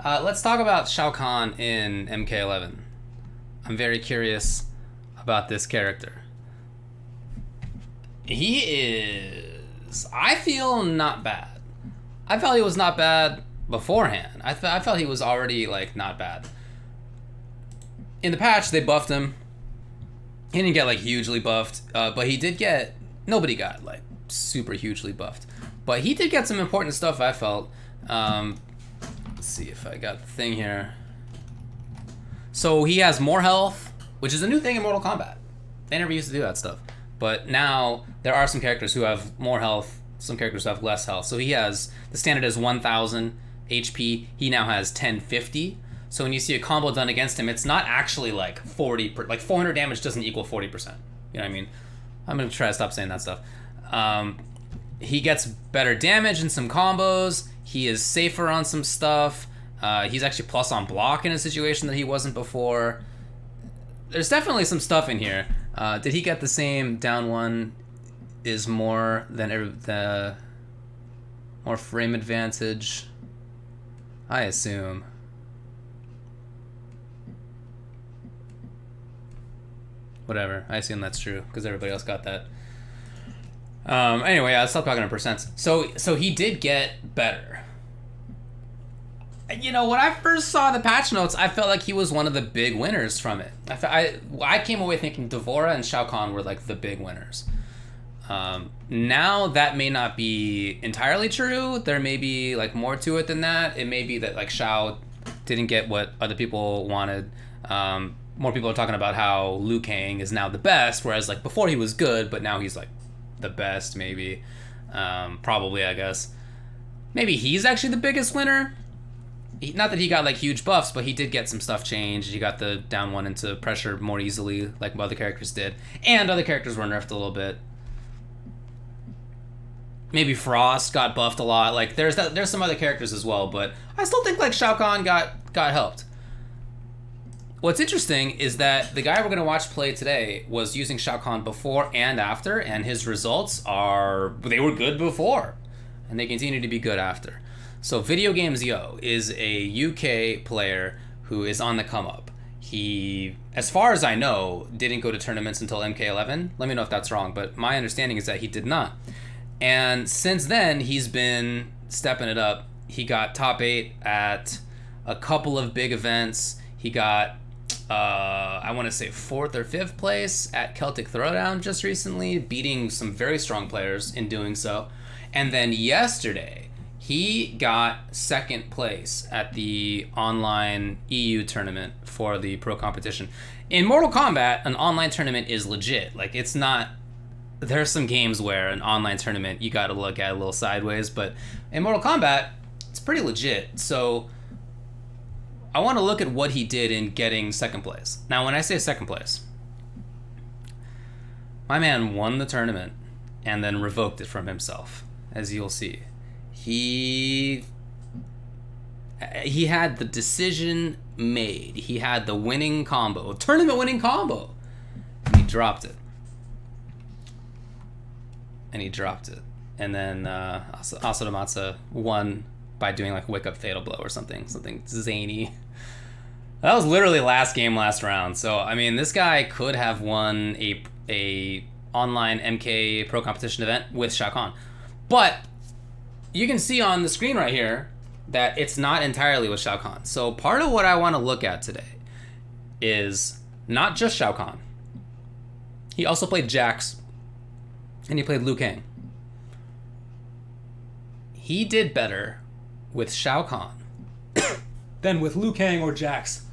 Let's talk about Shao Kahn in MK11. I'm very curious about this character. He is, I feel, not bad. I felt he was not bad beforehand. I felt he was already, like, not bad. In the patch, they buffed him. He didn't get, like, hugely buffed, but he did get, nobody got, like, super hugely buffed. But he did get some important stuff, I felt. Let's see if I got the thing here. So he has more health, which is a new thing in Mortal Kombat. They never used to do that stuff. But now there are some characters who have more health, some characters who have less health. So he has, the standard is 1,000 HP. He now has 1050. So when you see a combo done against him, it's not actually like 400 damage doesn't equal 40%. You know what I mean? I'm gonna try to stop saying that stuff. He gets better damage in some combos. He is safer on some stuff. He's actually plus on block in a situation that he wasn't before. There's definitely some stuff in here. Did he get the same down one is more than the more frame advantage? I assume. Whatever, I assume that's true because everybody else got that. Anyway, I'll stop talking in percents. So he did get better. You know, when I first saw the patch notes, I felt like he was one of the big winners from it. I came away thinking D'Vorah and Shao Kahn were like the big winners. Now that may not be entirely true. There may be like more to it than that. It may be that like Shao didn't get what other people wanted. More people are talking about how Liu Kang is now the best, whereas like before he was good, but now he's like the best, maybe. Probably, I guess. Maybe he's actually the biggest winner. Not that he got like huge buffs, but he did get some stuff changed. He got the down one into pressure more easily, like other characters did. And other characters were nerfed a little bit. Maybe Frost got buffed a lot. Like there's some other characters as well, but I still think like Shao Kahn got helped. What's interesting is that the guy we're going to watch play today was using Shao Kahn before and after, and his results they were good before, and they continue to be good after. So VideoGamezYo is a UK player who is on the come up. He, as far as I know, didn't go to tournaments until MK11. Let me know if that's wrong, but my understanding is that he did not. And since then, he's been stepping it up. He got top 8 at a couple of big events. He got I want to say 4th or 5th place at Celtic Throwdown just recently, beating some very strong players in doing so. And then yesterday, he got 2nd place at the online EU tournament for the pro competition. In Mortal Kombat, an online tournament is legit. Like, it's not... There are some games where an online tournament, you gotta look at it a little sideways, but in Mortal Kombat, it's pretty legit. So I want to look at what he did in getting 2nd place. Now, when I say 2nd place, my man won the tournament and then revoked it from himself, as you'll see. He had the decision made. He had the winning combo, tournament winning combo, and he dropped it. And then Asodimazze won by doing like wake up fatal blow or something zany. That was literally last game, last round. So I mean, this guy could have won a online MK pro competition event with Shao Kahn, but you can see on the screen right here that it's not entirely with Shao Kahn. So part of what I want to look at today is not just Shao Kahn. He also played Jax, and he played Liu Kang. He did better with Shao Kahn than with Liu Kang or Jax.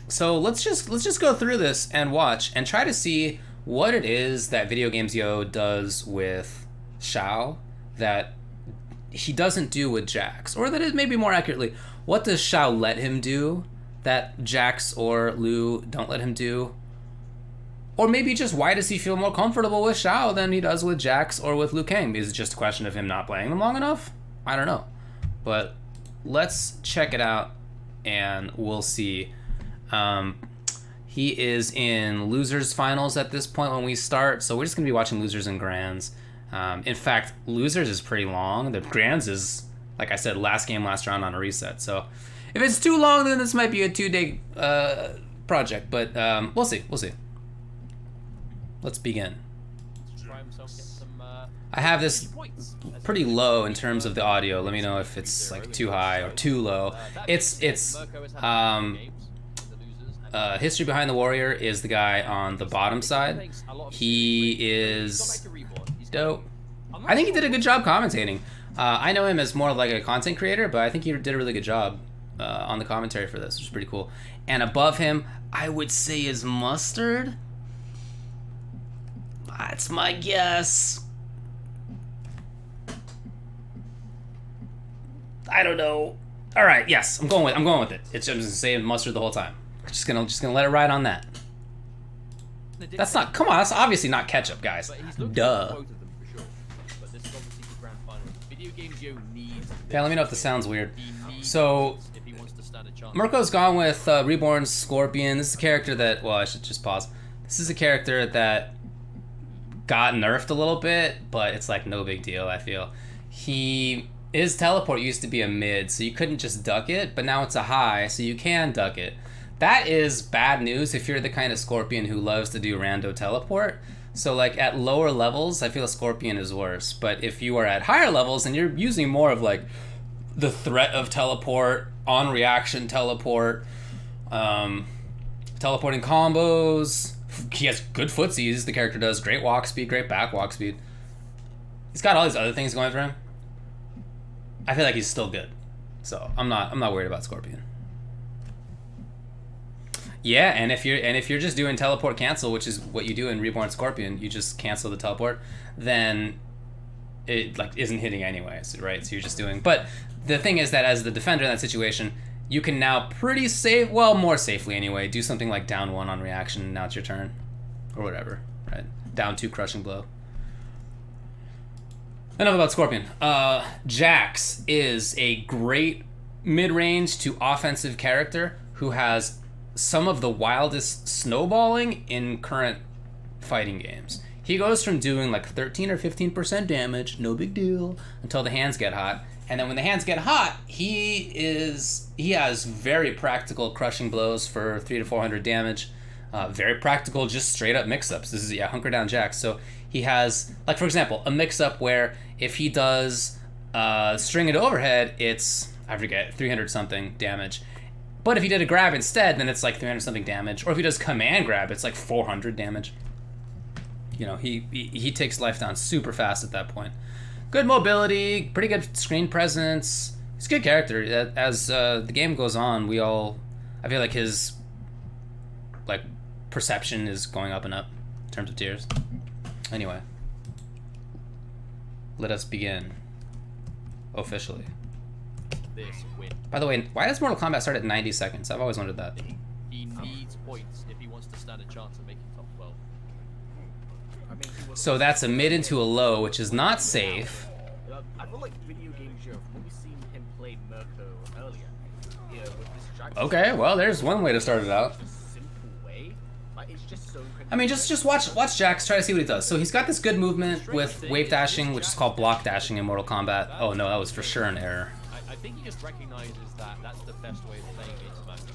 So let's just go through this and watch and try to see what it is that VideoGamezYo does with Shao that he doesn't do with Jax, or that it maybe more accurately, what does Shao let him do that Jax or Liu don't let him do? Or maybe just why does he feel more comfortable with Shao than he does with Jax or with Liu Kang? Is it just a question of him not playing them long enough? I don't know. But let's check it out and we'll see. He is in losers finals at this point when we start, so we're just going to be watching losers and grands. In fact, losers is pretty long. The grands is, like I said, last game, last round on a reset. So if it's too long, then this might be a 2-day project. But we'll see. We'll see. Let's begin. I have this pretty low in terms of the audio. Let me know if it's like too high or too low. It's History Behind the Warrior is the guy on the bottom side. He is dope. I think he did a good job commentating. I know him as more of like a content creator, but I think he did a really good job on the commentary for this, which is pretty cool. And above him, I would say is Mustard. That's my guess. I don't know. All right, yes, I'm going with it. I'm just gonna say Mustard the whole time. Just gonna let it ride on that. That's not. Come on, that's obviously not ketchup, guys. Duh. Yeah, let me know if this sounds weird. So, Murko's gone with Reborn Scorpion. This is a character that. Well, I should just pause. This is a character that got nerfed a little bit, but it's like no big deal. I feel his teleport used to be a mid, so you couldn't just duck it, but now it's a high, so you can duck it. That is bad news if you're the kind of Scorpion who loves to do rando teleport. So like at lower levels, I feel a Scorpion is worse. But if you are at higher levels and you're using more of like the threat of teleport, on reaction teleport, teleporting combos, he has good footsies, the character does, great walk speed, great back walk speed. He's got all these other things going for him. I feel like he's still good. So I'm not worried about Scorpion. Yeah, and if you're just doing teleport cancel, which is what you do in Reborn Scorpion, you just cancel the teleport, then it like isn't hitting anyways, right? So you're just doing. But the thing is that as the defender in that situation, you can now pretty safe, well, more safely anyway, do something like down 1 on reaction, and now it's your turn, or whatever, right? Down 2 crushing blow. Enough about Scorpion. Jax is a great mid-range to offensive character who has some of the wildest snowballing in current fighting games. He goes from doing like 13 or 15% damage, no big deal, until the hands get hot. And then when the hands get hot, he has very practical crushing blows for 300 to 400 damage. Very practical, just straight up mix-ups. This is, hunker down Jax. So he has, like for example, a mix-up where if he does string it overhead, it's, I forget, 300 something damage. But if he did a grab instead, then it's like 300 something damage. Or if he does command grab, it's like 400 damage. You know, he takes life down super fast at that point. Good mobility, pretty good screen presence. He's a good character. As the game goes on, I feel like his like perception is going up and up in terms of tiers. Anyway, let us begin officially. By the way, why does Mortal Kombat start at 90 seconds? I've always wondered that. He needs points if he wants to stand a chance of making top 12. So that's a mid into a low, which is not safe. I feel like VideoGamezYo, when we seen him play Murko earlier, with this Jax. Okay, well, there's one way to start it out. Simple way, like it's just so. I mean, just watch Jax, try to see what he does. So he's got this good movement with wave dashing, which is called block dashing in Mortal Kombat. Oh no, that was for sure an error. I think he just recognizes that that's the best way of playing against Murko.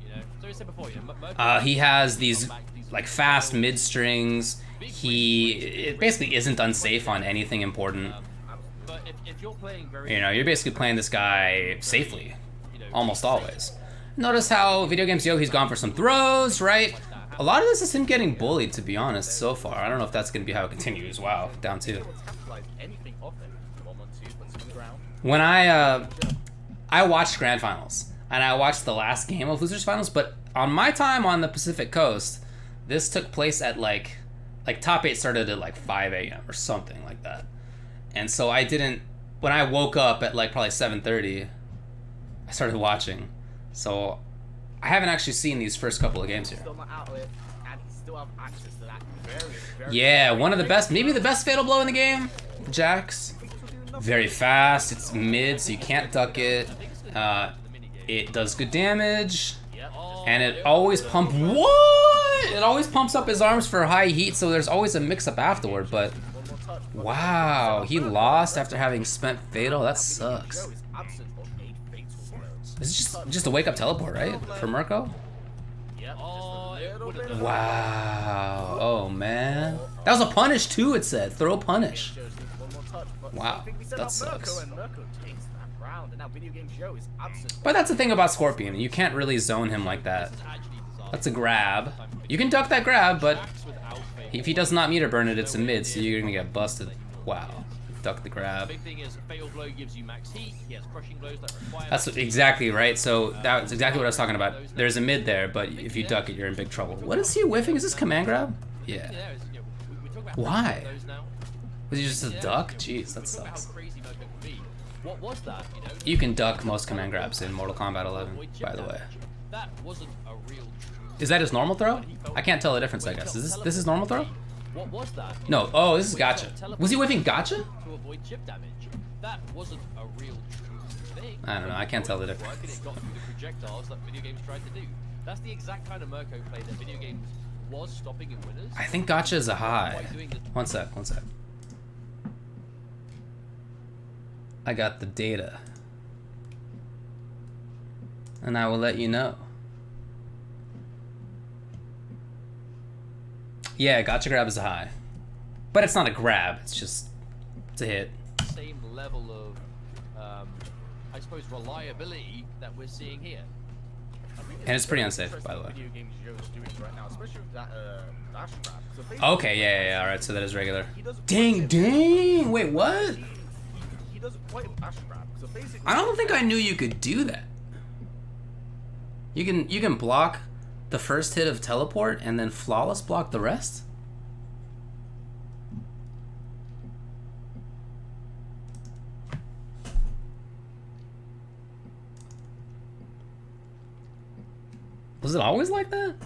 You know, so I said before, Murko, he has these like fast mid strings. It basically isn't unsafe on anything important. But if you're playing very, you're basically playing this guy safely, almost always. Notice how VideoGamezYo, he's gone for some throws, right? A lot of this is him getting bullied, to be honest, so far. I don't know if that's going to be how it continues. Wow, down 2. When I watched Grand Finals, and I watched the last game of Losers Finals, but on my time on the Pacific Coast, this took place at like top 8 started at like 5 a.m. or something like that. And so when I woke up at like probably 7:30, I started watching. So I haven't actually seen these first couple of games here. Yeah, one of the best, maybe the best fatal blow in the game, Jax. Very fast, it's mid, so you can't duck it. It does good damage, and it always It always pumps up his arms for high heat, so there's always a mix-up afterward, but Wow, he lost after having spent fatal. That sucks. This is just a wake up teleport, right? For Murko? Wow. Oh man. That was a punish too, it said. Throw punish. Wow. That sucks. But that's the thing about Scorpion. You can't really zone him like that. That's a grab. You can duck that grab, but if he does not meter burn it, it's a mid, so you're gonna get busted. Wow. Duck the grab. That's exactly right. So that's exactly what I was talking about. There's a mid there, but if you duck it, you're in big trouble. What is he whiffing? Is this command grab? Yeah. Why? Was he just a duck? Jeez, that sucks. What was that? You can duck most command grabs in Mortal Kombat 11, by the way. That wasn't a real. Is that his normal throw? I can't tell the difference, I guess. Is this his normal throw? What was that? No. Oh, this is gotcha. Was he whiffing gotcha? To avoid chip damage. That wasn't a real thing. I don't know. I can't tell the difference. It got through the projectiles that video games tried to do. That's the exact kind of Murko play that video games was stopping in winners. I think gotcha is a high. One sec. I got the data. And I will let you know. Yeah, gotcha grab is a high. But it's not a grab, it's a hit. Same level of, I suppose, reliability that we're seeing here. And it's pretty unsafe, by the way. Okay, yeah, alright, so that is regular. Dang, wait, what? I don't think I knew you could do that. You can block the first hit of teleport and then flawless block the rest? Was it always like that?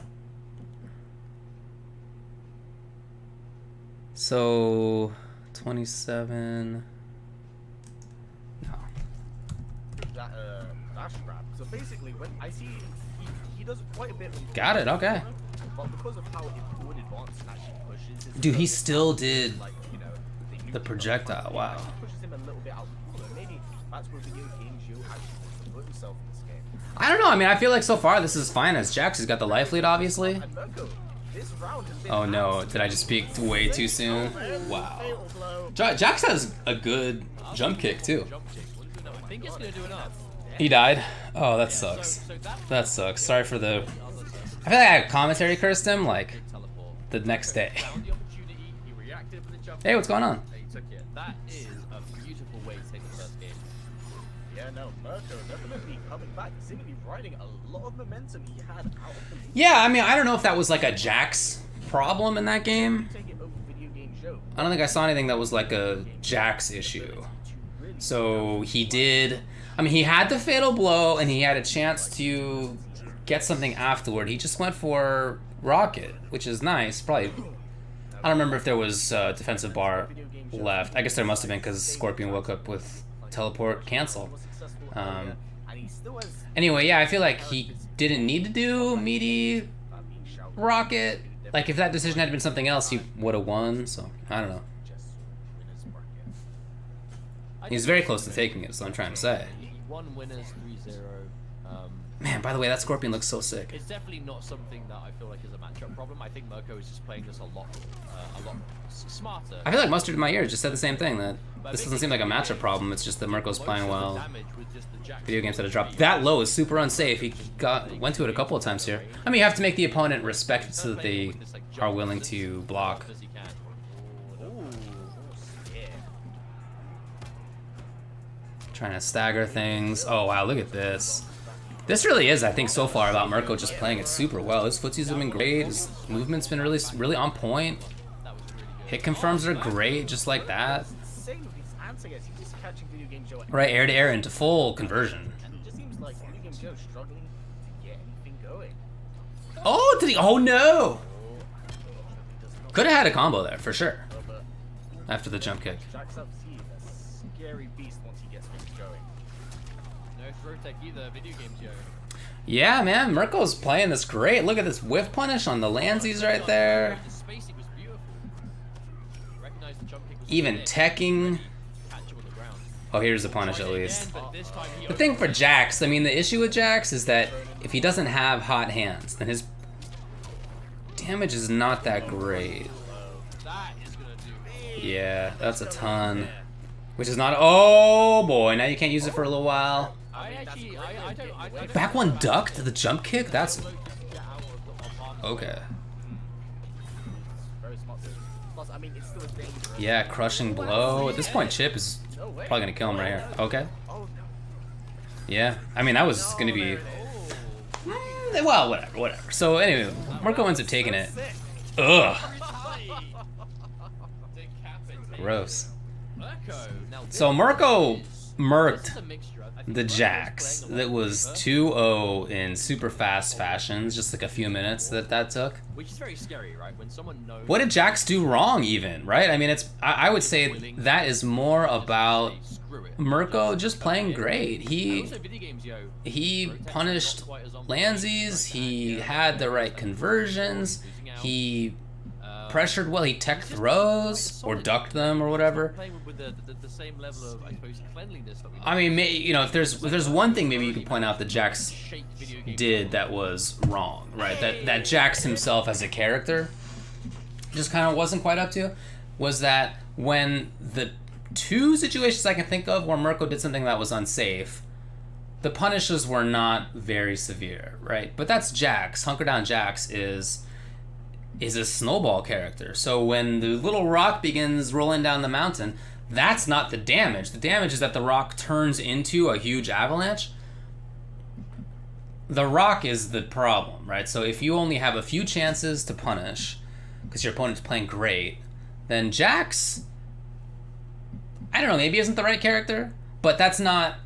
So 27. No. So basically, when I see he does quite a bit. Got it. Okay. But because of how important advanced actually pushes. Dude, he still did the projectile. Wow. Pushes him a little bit out. Maybe that's where VideoGamezYo actually put himself in this game. I don't know. I mean, I feel like so far this is fine as Jax has got the life lead, obviously. Oh no, did I just speak way too soon? Wow. Jax has a good jump kick too. I think it's gonna do enough. He died. Oh, that sucks. That sucks. Sorry for the... I feel like I commentary cursed him like the next day. Hey, what's going on? That is a beautiful way to take the first game. Yeah, no, Murko definitely coming back, seemingly riding a lot of momentum he had out of the lead. Yeah, I mean, I don't know if that was like a Jax problem in that game. I don't think I saw anything that was like a Jax issue. So he did... I mean, he had the fatal blow and he had a chance to get something afterward. He just went for Rocket, which is nice. Probably... I don't remember if there was defensive bar left. I guess there must have been because Scorpion woke up with teleport cancel. Anyway, yeah, I feel like he didn't need to do meaty Rocket. Like, if that decision had been something else, he would have won, so I don't know. He's very close to taking it, so I'm trying to say. He won winners 3-0. Man, by the way, that Scorpion looks so sick. It's definitely not something that I feel like is a matchup problem. I think Murko is just playing this a lot smarter. I feel like Mustard in my ears just said the same thing, that this doesn't seem like a matchup problem, it's just that Murko's playing well. Video games had a drop. That low is super unsafe. He went to it a couple of times here. I mean, you have to make the opponent respect it so that they are willing to block. Trying to stagger things. Oh wow, look at this. This really is, I think, so far about Murko just playing it super well. His footsies have been great. His movement's been really on point. Hit confirms are great, just like that. Right, air to air into full conversion. Oh, did he? Oh no! Could have had a combo there for sure. After the jump kick. Yeah, man, Murko's playing this great. Look at this whiff punish on the landsies right there. even teching. Oh, here's the punish at least. The thing for Jax, I mean, the issue with Jax is that if he doesn't have hot hands, then his damage is not that great. Yeah, that's a ton. Which is not. Oh boy, now you can't use it for a little while. Back one ducked the jump kick? That's. Okay. Yeah, crushing blow. At this point, Chip is probably gonna kill him right here. Okay. Yeah, I mean, that was gonna be. Well, whatever. So, anyway, Murko ends up taking it. Ugh. Gross. So, Murko murked the Jax that was 2-0 in super fast fashions, just like a few minutes that took. Which is very scary, right? When someone knows. What did Jax do wrong, even, right? I mean, it's. I would say that is more about Murko just playing great. He punished Lanzies. He had the right conversions. He pressured well. He tech throws or ducked them or whatever. I mean, you know, if there's one thing maybe you could point out that Jax did that was wrong, right? That Jax himself as a character just kind of wasn't quite up to, was that when the two situations I can think of where Murko did something that was unsafe, the punishes were not very severe, right? But that's Jax. Hunker Down Jax is a snowball character. So when the little rock begins rolling down the mountain, that's not the damage. The damage is that the rock turns into a huge avalanche. The rock is the problem, right? So if you only have a few chances to punish, because your opponent's playing great, then Jax, I don't know, maybe isn't the right character, but that's not,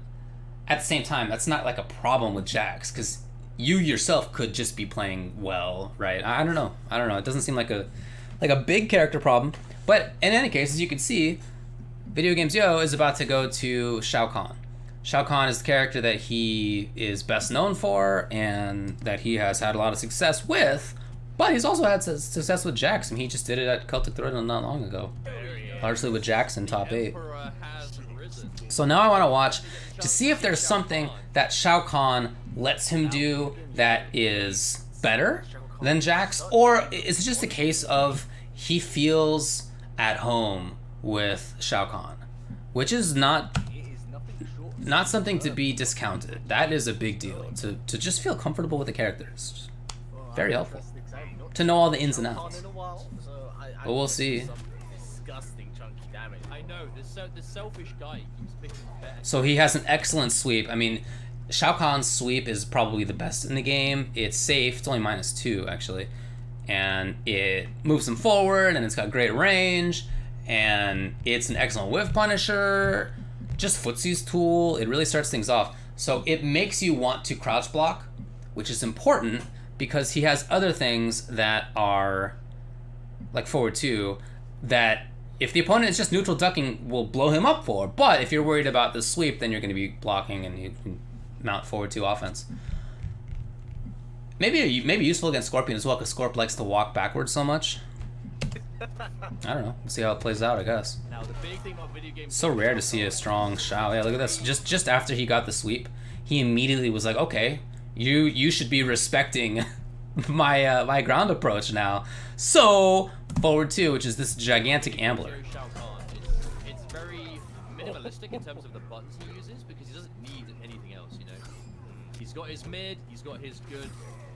at the same time, that's not like a problem with Jax, because you yourself could just be playing well, right? I don't know. It doesn't seem like a big character problem. But in any case, as you can see, VideoGamezYo is about to go to Shao Kahn. Shao Kahn is the character that he is best known for and that he has had a lot of success with, but he's also had success with Jax, and he just did it at Celtic Throne not long ago. Largely with Jax in top 8. So now I want to watch to see if there's something that Shao Kahn lets him do that is better than Jax, or is it just a case of he feels at home with Shao Kahn, which is not something to be discounted. That is a big deal, to just feel comfortable with the characters. Very helpful to know all the ins and outs. But we'll see. I know, the selfish guy keeps picking best. So he has an excellent sweep. I mean, Shao Kahn's sweep is probably the best in the game. It's safe. It's only -2, actually. And it moves him forward, and it's got great range. And it's an excellent whiff punisher. Just Footsie's tool. It really starts things off. So it makes you want to crouch block, which is important because he has other things that are like forward 2 that if the opponent is just neutral ducking will blow him up for. But if you're worried about the sweep, then you're going to be blocking and you can mount forward 2 offense. Maybe useful against Scorpion as well, because Scorp likes to walk backwards so much. I don't know. We'll see how it plays out, I guess. Now, the big thing about video games, so rare to see a strong Shao. Yeah, look at this. Just after he got the sweep, he immediately was like, okay, you should be respecting my my ground approach now. So forward 2, which is this gigantic ambler. It's very minimalistic in terms of the buttons he uses because he doesn't need anything else, you know. He's got his mid, he's got his good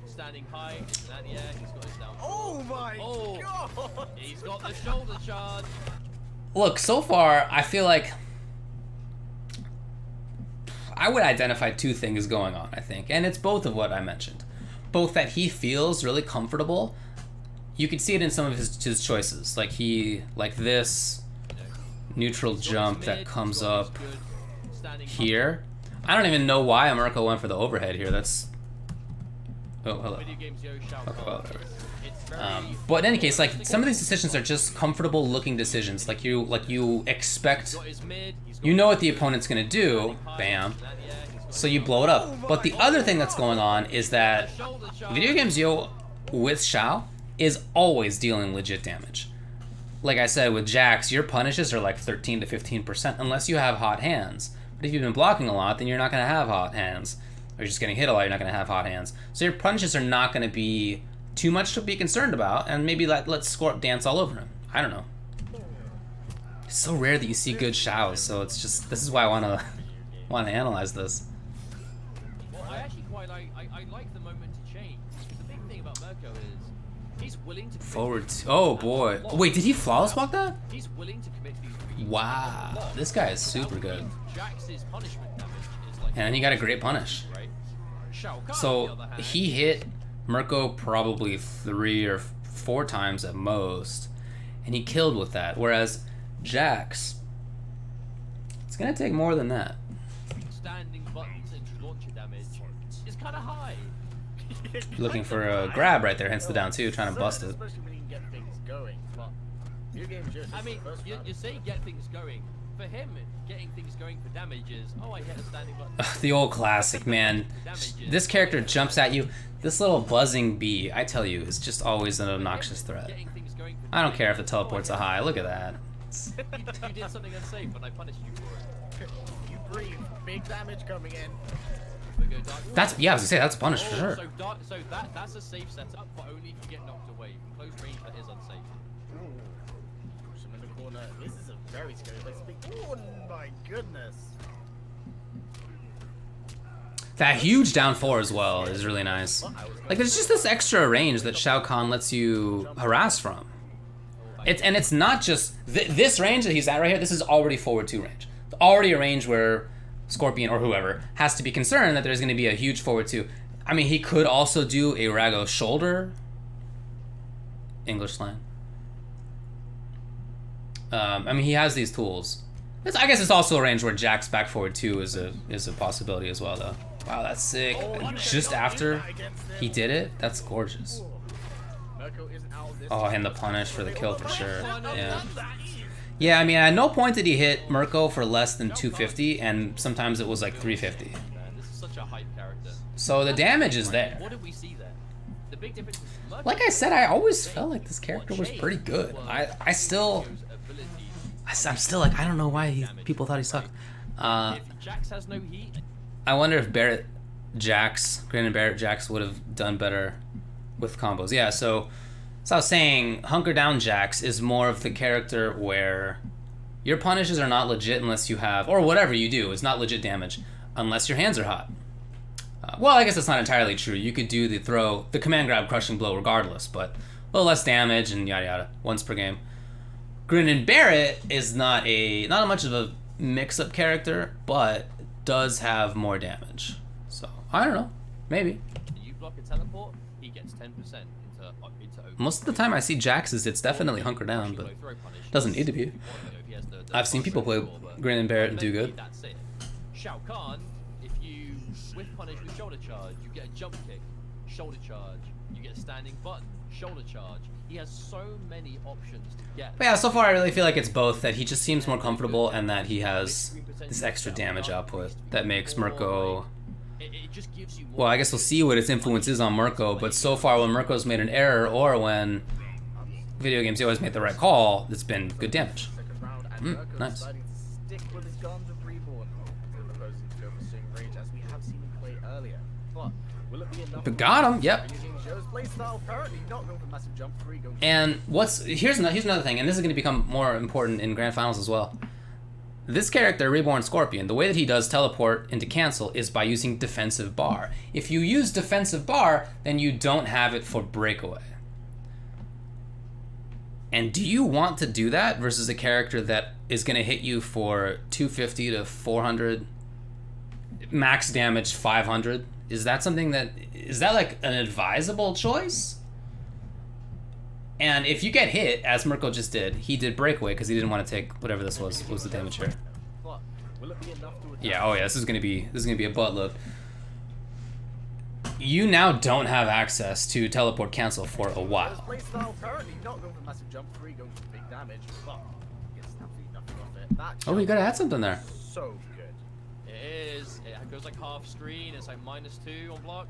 standing high, he's in the air, he's got his down. Oh my god! He's got the shoulder charge. Look, so far, I feel like I would identify 2 things going on, I think, and it's both of what I mentioned. Both that he feels really comfortable. You can see it in some of his choices, like this neutral jump that comes up here. I don't even know why Murko went for the overhead here. That's hello. Okay, well, whatever. But in any case, like some of these decisions are just comfortable looking decisions. Like you expect, you know what the opponent's gonna do. Bam. So you blow it up. But the other thing that's going on is that VideoGamezYo with Shao is always dealing legit damage. like I said, with Jax, your punishes are like 13 to 15% unless you have hot hands. But if you've been blocking a lot, then you're not going to have hot hands. Or you're just getting hit a lot, you're not going to have hot hands. So your punishes are not going to be too much to be concerned about, and maybe let Scorp dance all over him. I don't know. It's so rare that you see good Shaos, so it's just, this is why I want to analyze this. Well, I actually quite like, I like the moment to change. The big thing about Murko is he's willing to Forward, oh boy. Wait, did he flawless block that? He's willing to commit these reads. Wow, this guy is super good. Jax's punishment damage is like, And then he got a great punish. right? Shao Kahn, on So the other hand, he hit Murko probably 3 or 4 times at most, and he killed with that. Whereas Jax, it's gonna take more than that. standing buttons and launcher damage is kind of high. Looking for a grab right there, hence the down 2, trying to bust it. Especially when you can get things going. But VideoGamezYo, I mean, you say get things going. For him, getting things going for damage is, oh, I hit a standing button. The old classic, man. This character jumps at you. This little buzzing bee, I tell you, is just always an obnoxious threat. Getting things going for I don't care if the damage, teleport's a high. Look at that. you did something unsafe and I punished you for it. you breathe, big damage coming in. We go dark. That's, yeah, I was gonna say, that's a punish for sure. So that's a safe setup, but only if you get knocked away. From close range, that is unsafe. Push him in the corner. This is a very scary place to be. Oh my goodness. That huge down 4 as well is really nice. Like, there's just this extra range that Shao Kahn lets you harass from. And it's not just this range that he's at right here. This is already forward 2 range. It's already a range where Scorpion or whoever has to be concerned that there's going to be a huge forward 2. I mean, he could also do a Rago shoulder. English slang. I mean, he has these tools. I guess it's also a range where Jack's back forward 2 is a possibility as well, though. Wow, that's sick. Just after he did it, that's gorgeous. Oh, and the punish for the kill for sure. Yeah. Yeah, I mean, at no point did he hit Murko for less than 250, and sometimes it was like 350. Man, this is such a hype character. So the damage is there. What did we see there? The big difference is Murko Like I said, I always felt like this character was pretty good. I'm still like, I don't know why people thought he sucked. If Jax has no heat, I wonder if Barrett Jax, Granted Barrett Jax would have done better with combos. Yeah, so I was saying, Hunker Down Jax is more of the character where your punishes are not legit unless you have, or whatever you do is not legit damage unless your hands are hot. Well, I guess that's not entirely true. You could do the command grab crushing blow regardless, but a little less damage and yada yada, once per game. Grin and Barrett is not much of a mix-up character, but does have more damage. So, I don't know. Maybe. you block a teleport, he gets 10% into Most of the time I see Jax's, it's definitely Hunker Down, but doesn't need to be. I've seen people play Grin and Barrett and do good. That's it. Shao Kahn, if you whiff punish with shoulder charge, you get a jump kick, shoulder charge, you get a standing button, shoulder charge. He has so many options to get. But yeah, so far I really feel like it's both, that he just seems more comfortable and that he has this extra damage output that makes Murko... It just gives you more. Well, I guess we'll see what its influence is on Murko, but so far when Murko's made an error or when VideoGamezYo has made the right call, it's been good damage. Nice. But got him, yep. And here's another thing, and this is going to become more important in Grand Finals as well. This character, Reborn Scorpion, the way that he does teleport into cancel is by using defensive bar. If you use defensive bar, then you don't have it for breakaway. And do you want to do that versus a character that is going to hit you for 250 to 400, max damage 500? Is that like an advisable choice? And if you get hit, as Murko just did, he did breakaway because he didn't want to take whatever this was. What was the damage here? Yeah, oh yeah, this is gonna be a buttload. You now don't have access to teleport cancel for a while. Oh, you gotta add something there. So good. It is. It goes like half screen. It's like -2 on block.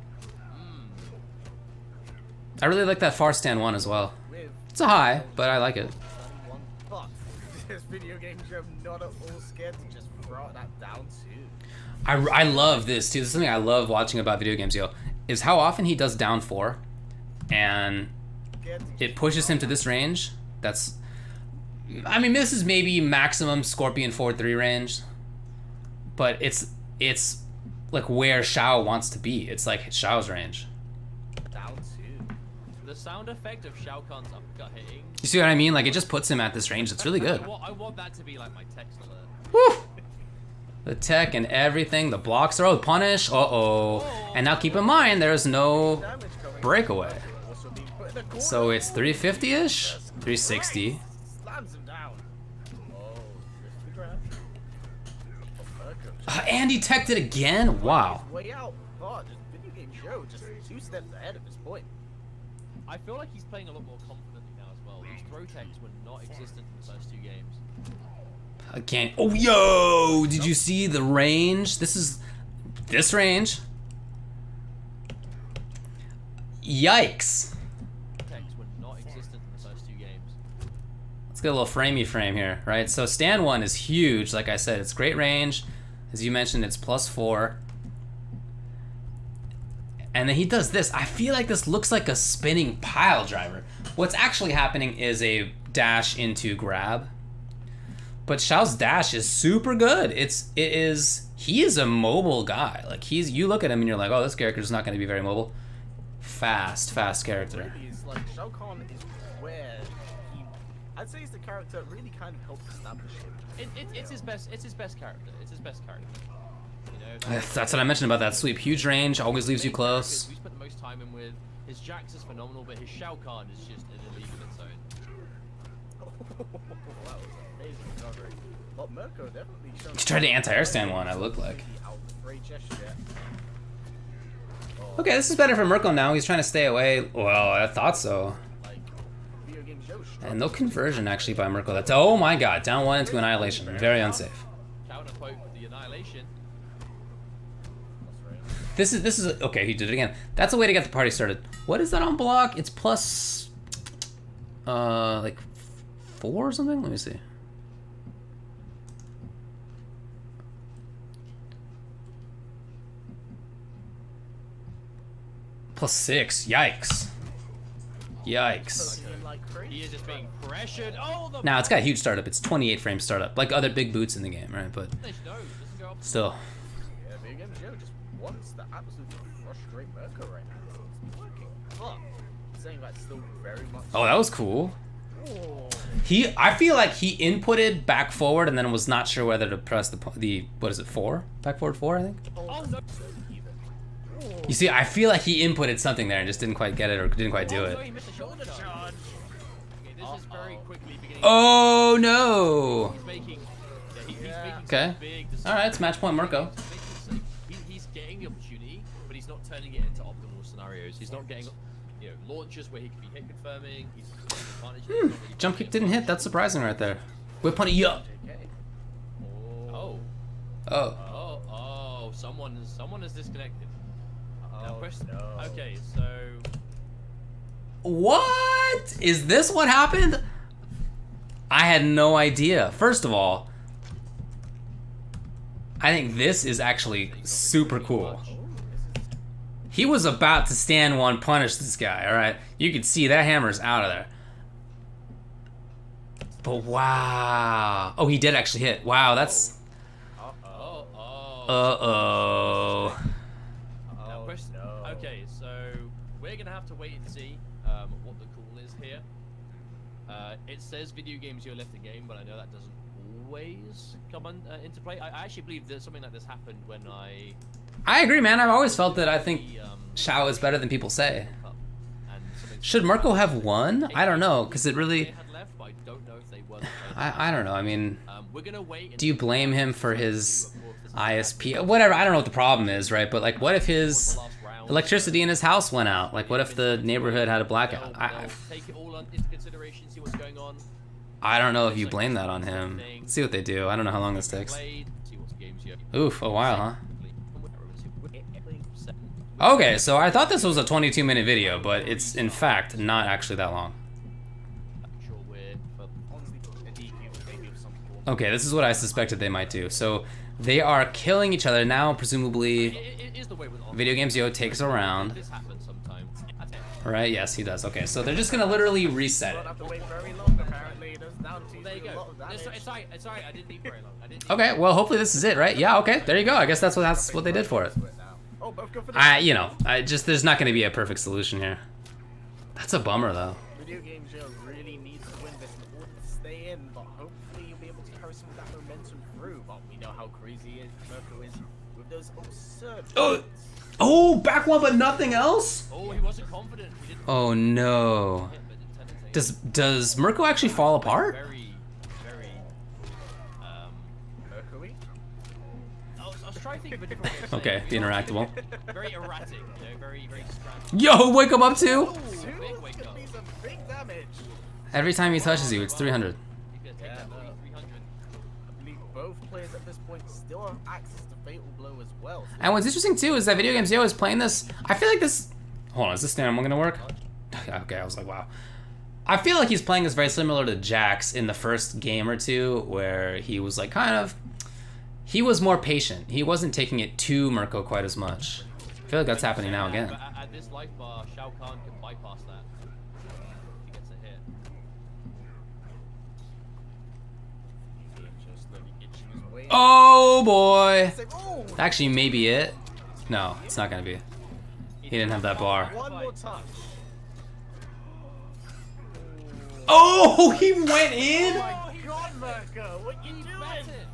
I really like that far stand one as well. It's a high, but I like it. Is VideoGamezYo not at all scared to just throw that down too? I love this too. This is something I love watching about VideoGamezYo, is how often he does down 4, and it pushes him to this range. That's, I mean, this is maybe maximum Scorpion 4-3 range, but it's like where Shao wants to be. It's like Shao's range. Down two. The sound effect of Shao Kahn's uppercut hitting. You see what I mean? Like, it just puts him at this range. It's really good. I want that to be like my text alert. Woo! The tech and everything. The blocks are, oh, punish. Uh-oh. And now keep in mind, there's no breakaway. So it's 350-ish? 360. Slams him down. Oh, lift the grab. And he teched it again? Wow. Way out. Oh, just VideoGamezYo just 2 steps ahead at this point. I feel like he's playing a lot more confidently now as well. These throw techs were not existent in the first 2 games. Again. Oh, yo! Did you see the range? This is this range. Yikes. Techs were not existent in the first 2 games. Let's get a little framey frame here, right? So stand 1 is huge. Like I said, it's great range. As you mentioned, it's +4. And then he does this. I feel like this looks like a spinning pile driver. What's actually happening is a dash into grab. But Shao's dash is super good. He is a mobile guy. Like, you look at him and you're like, oh, this character's not going to be very mobile. Fast character. Like, Shao Kahn is where I'd say he's the character that really kind of helped establish him. It's his best character. It's his best character. You know, That's what I mentioned about that sweep. Huge range, always leaves you close. We spent the most time in with. His Jax is phenomenal, but his Shao Kahn is just in a league of its own. That was amazing recovery. But Murko definitely showed. He tried to anti-air stand one, I look like. Okay, this is better for Murko now. He's trying to stay away. Well, I thought so. And no conversion actually by Murko. That's, oh my god, down 1 into annihilation. Very unsafe. Counter poke with the annihilation. This is okay. He did it again. That's a way to get the party started. What is that on block? It's plus, like 4 or something. Let me see. +6. Yikes. Yikes. He is just being pressured. Oh, Now it's got a huge startup. It's 28 frame startup, like other big boots in the game, right? But still. Yeah, VideoGamezYo just wants to absolutely frustrate Murko right now. It's working. But saying that's still very much. Oh, that was cool. I feel like he inputted back forward and then was not sure whether to press the what is it, 4? Back forward 4, I think. Oh no. You see, I feel like he inputted something there and just didn't quite get it or didn't quite do it. Oh no! Okay. Alright, it's match point Murko. He's getting the opportunity, but he's not turning it into optimal scenarios. He's not getting, launches where he can be hit confirming. Jump kick didn't hit. That's surprising right there. Whip on it, yup. Oh, someone is disconnected. No. Okay, so what? Is this what happened? I had no idea. First of all, I think this is actually super cool. He was about to stand 1 punish this guy, alright? You can see that hammer's out of there. But wow. Oh, he did actually hit. Wow, that's... Uh-oh. Okay, so we're gonna have to wait and see what the call is here. It says VideoGamezYo left the game, but I know that doesn't always come into play. I actually believe that something like this happened when I agree, man. I've always felt that I think Shao is better than people say. Should Murko have won? I don't know, because it really... I don't know. I mean, do you blame him for his ISP? Whatever. I don't know what the problem is, right? But like, what if his electricity in his house went out? Like, what if the neighborhood had a blackout? I don't know if you blame that on him. Let's see what they do. I don't know how long this takes. Oof, a while, huh? Okay, so I thought this was a 22-minute video, but it's in fact not actually that long. Okay, this is what I suspected they might do. So they are killing each other now. Presumably, It is the way with all VideoGamezYo takes a round. This happens sometimes. Right? Yes, he does. Okay, so they're just gonna literally reset Don't it. have to wait very long, apparently. There's down to There you a lot go. of damage. It's alright. I didn't need very long. I didn't need Okay, well, hopefully this is it, right? Yeah. Okay, there you go. I guess that's what they did for it. Oh, both go for the You know, there's not gonna be a perfect solution here. That's a bummer though. VideoGamezYo really needs to win this in order to stay in, but hopefully you'll be able to carry some of that momentum through. But we know how crazy Murko is with those absurd Oh, oh, back one, but nothing else. Oh, he wasn't confident. He didn't Oh no. hit, but it turned into Does Murko actually fall apart? very, Murko-y? I was trying to think of a different way of saying Okay, it. the interactable. Very erratic, you know, very scrappy. Yo, wake him up too. Big wake Could up. be some big damage. Every time he touches you, it's 300. He's gonna take that bully 300. I believe both players at this point still have access to Fatal Blow as well. So And what's interesting too is that VideoGamezYo is playing this. I feel like this. Hold on, is this stand gonna work? Okay, I was like, wow. I feel like he's playing this very similar to Jax in the first game or two, where he was like he was more patient. He wasn't taking it to Murko quite as much. I feel like that's happening now again. But at this life bar, Shao Kahn can bypass that. He gets a hit. just slowly itching his way. Oh boy! Oh, Actually, maybe it. No, it's not gonna be. He didn't have that bar. one more touch. Oh, he went in. Oh my God, Murko, what you doing? Bet it.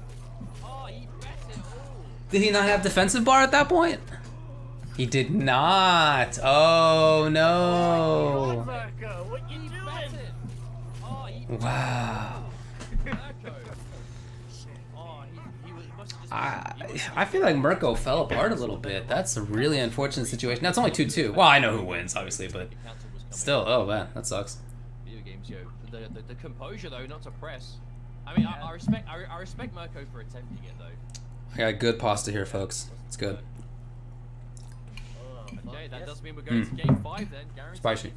Oh, he bet it. Oh. Did he not have defensive bar at that point? He did not. Oh no. Murko, what you Bet doing? it. Oh, he Wow. Murko. Oh, he must have just. I feel like Murko fell apart a little bit. That's a really unfortunate situation. Now it's only 2-2. Well, I know who wins, obviously, but Cancel was coming. still, oh man, that sucks. VideoGamezYo. The composure though, not to press. I mean, I respect Murko for attempting it though. I got good pasta here, folks. It's good. Okay, that does mean we're going to game 5 then, guaranteed. Spicy.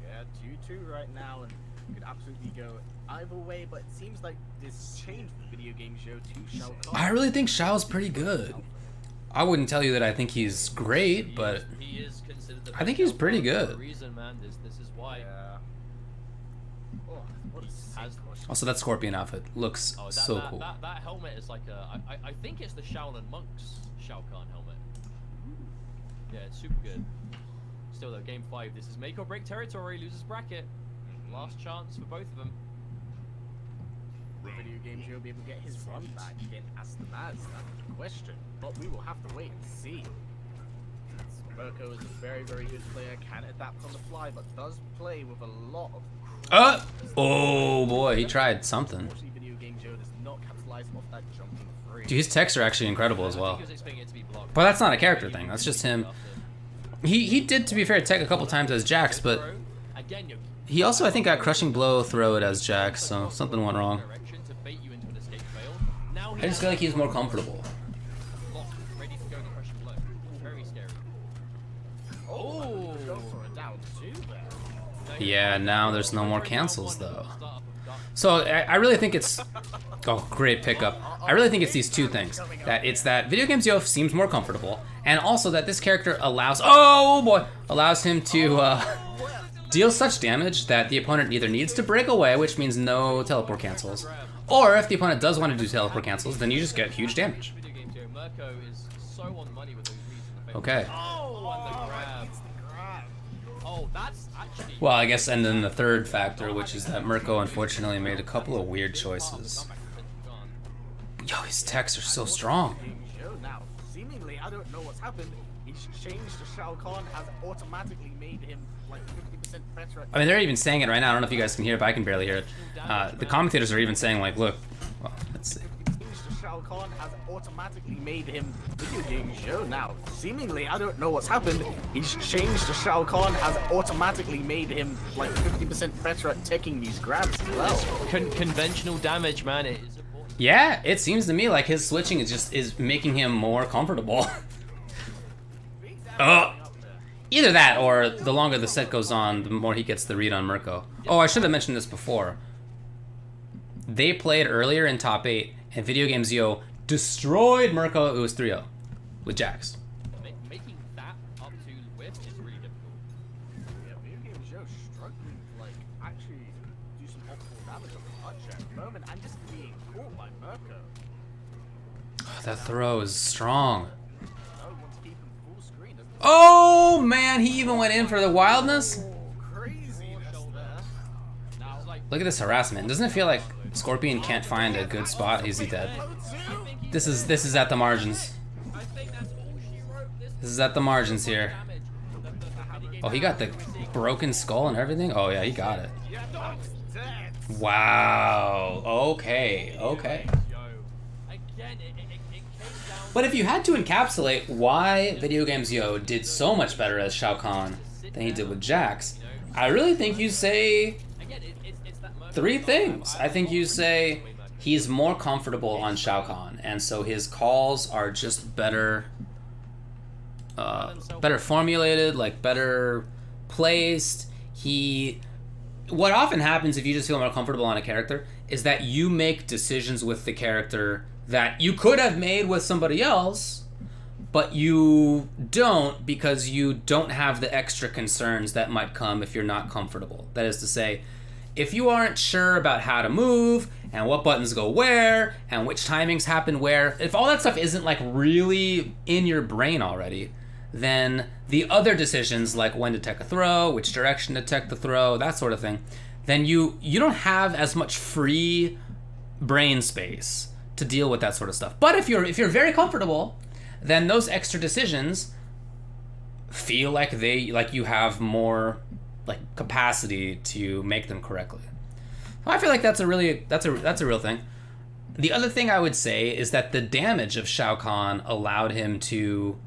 Yeah, 2-2 right now, and could absolutely go either way. But it seems like this changed for VideoGamezYo to Shao Kahn. I really think Shao's pretty good. I wouldn't tell you that I think he's great, but He is considered the I think he's best pretty outfielder good. for a reason, man. This is why. Yeah. Oh, what a sick Has- push. also that Scorpion outfit looks Oh, so cool. That helmet is like a. I think it's the Shaolin monks Shao Kahn helmet. Yeah, it's super good. Still though, game 5. This is make or break territory. Losers bracket. Last chance for both of them. VideoGamezYo will be able to get his run back again as the Maz. That's the question. But we will have to wait and see. Murko is a very, very good player, can adapt on the fly, but does play with a lot of. Oh boy, he tried something. Unfortunately, VideoGamezYo does not capitalize off that jumping free. Dude, his techs are actually incredible as I well. think he was expecting it to be blocked. But that's not a character thing. That's just him. He did, to be fair, tech a couple times as Jax, but Again, you're he also, I think, got crushing blow throw it as Jax, so something went wrong. direction to bait you into an escape fail. Now I just feel like he's more comfortable. blocked, ready to go to crushing blow. Very scary. Oh, go for a down two there. Yeah, now there's no more cancels though. So I really think it's, oh, great pickup. I really think it's these two things. That it's that VideoGamezYo seems more comfortable, and also that this character allows, oh boy, allows him to deal such damage that the opponent either needs to break away, which means no teleport cancels, or if the opponent does want to do teleport cancels, then you just get huge damage. VideoGamezYo, Murko is so on money with those reads in the face. Okay. Oh, and the grab. Oh, that's actually. Well, I guess, and then the third factor, which is that Murko unfortunately made a couple of weird choices. Yo, his techs are so strong. VideoGamezYo now, seemingly, I don't know what's happened. He's changed to Shao Kahn, has automatically made him like 50% better at. I mean, they're even saying it right now. I don't know if you guys can hear it, but I can barely hear it. The commentators are even saying, like, look, well, let's see. Changed to Shao Kahn has automatically made him VideoGamezYo now. Seemingly, I don't know what's happened. He's changed to Shao Kahn, has automatically made him like 50% better at taking these grabs as well. Conventional damage, man. It is important. Yeah, it seems to me like his switching is making him more comfortable. Either that, or the longer the set goes on, the more he gets the read on Murko. Oh, I should have mentioned this before. They played earlier in top 8, and VideoGamezYo destroyed Murko. It was 3-0 with Jax. Making that up to whiff is really difficult. Yeah, VideoGamezYo struggling to like actually do some optimal damage on the punch at the moment and just being caught by Murko. That throw is strong. Oh, wants to keep him full screen, doesn't he? Oh man, he even went in for the wildness. Oh, craziness there. Now, like, Look at this harassment. Doesn't it feel like Scorpion can't find a good spot? Is he dead? This is at the margins. I think that's all she wrote. This is at the margins here. Damage. Oh, he got the broken skull and everything? Oh yeah, he got it. Yeah, that's dead. Wow. Okay. Okay. Again, it came down. But if you had to encapsulate why VideoGamezYo did so much better as Shao Kahn than he did with Jax, I really think you say Again, it's that Murko 3 style. things. I think you say he's more comfortable on Shao Kahn, and so his calls are just better, better formulated, like better placed. What often happens if you just feel more comfortable on a character is that you make decisions with the character that you could have made with somebody else, but you don't because you don't have the extra concerns that might come if you're not comfortable. That is to say, if you aren't sure about how to move and what buttons go where and which timings happen where, if all that stuff isn't like really in your brain already, then the other decisions like when to tech a throw, which direction to tech the throw, that sort of thing, then you don't have as much free brain space to deal with that sort of stuff. But if you're very comfortable, then those extra decisions feel like you have more like capacity to make them correctly. I feel like that's a real thing. The other thing I would say is that the damage of Shao Kahn allowed him to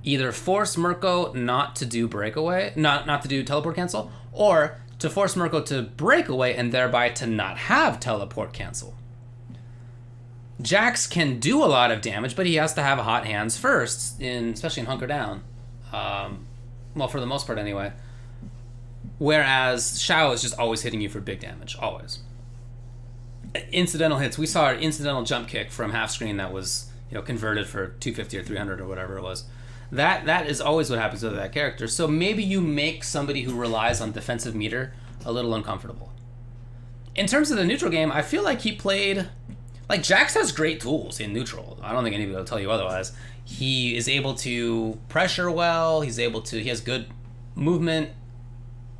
either force Murko not to do breakaway, not to do teleport cancel, or to force Murko to break away and thereby to not have teleport cancel. Jax can do a lot of damage, but he has to have hot hands first, especially in Hunker Down. Well, for the most part anyway. Whereas Shao is just always hitting you for big damage, always. Incidental hits. We saw an incidental jump kick from half screen that was, converted for 250 or 300 or whatever it was. That is always what happens with that character. So maybe you make somebody who relies on defensive meter a little uncomfortable. In terms of the neutral game, I feel like he played... Like, Jax has great tools in neutral. I don't think anybody will tell you otherwise. He is able to pressure well. He has good movement,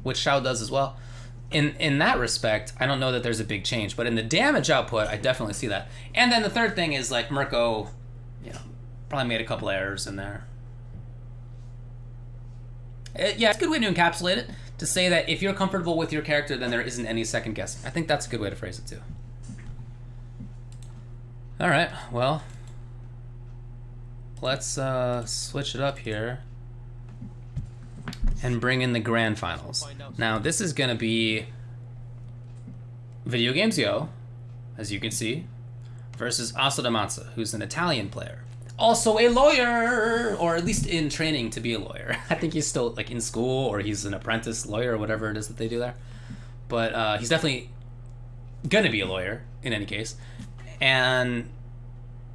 which Shao does as well. In that respect, I don't know that there's a big change. But in the damage output, I definitely see that. And then the third thing is, like, Murko, probably made a couple errors in there. Yeah, it's a good way to encapsulate it, to say that if you're comfortable with your character, then there isn't any second guessing. I think that's a good way to phrase it, too. All right, well, let's switch it up here and bring in the grand finals. Now, this is going to be VideoGamezYo, as you can see, versus Asodimazze, who's an Italian player. Also a lawyer, or at least in training to be a lawyer. I think he's still like in school, or he's an apprentice lawyer, or whatever it is that they do there. But he's definitely going to be a lawyer, in any case. And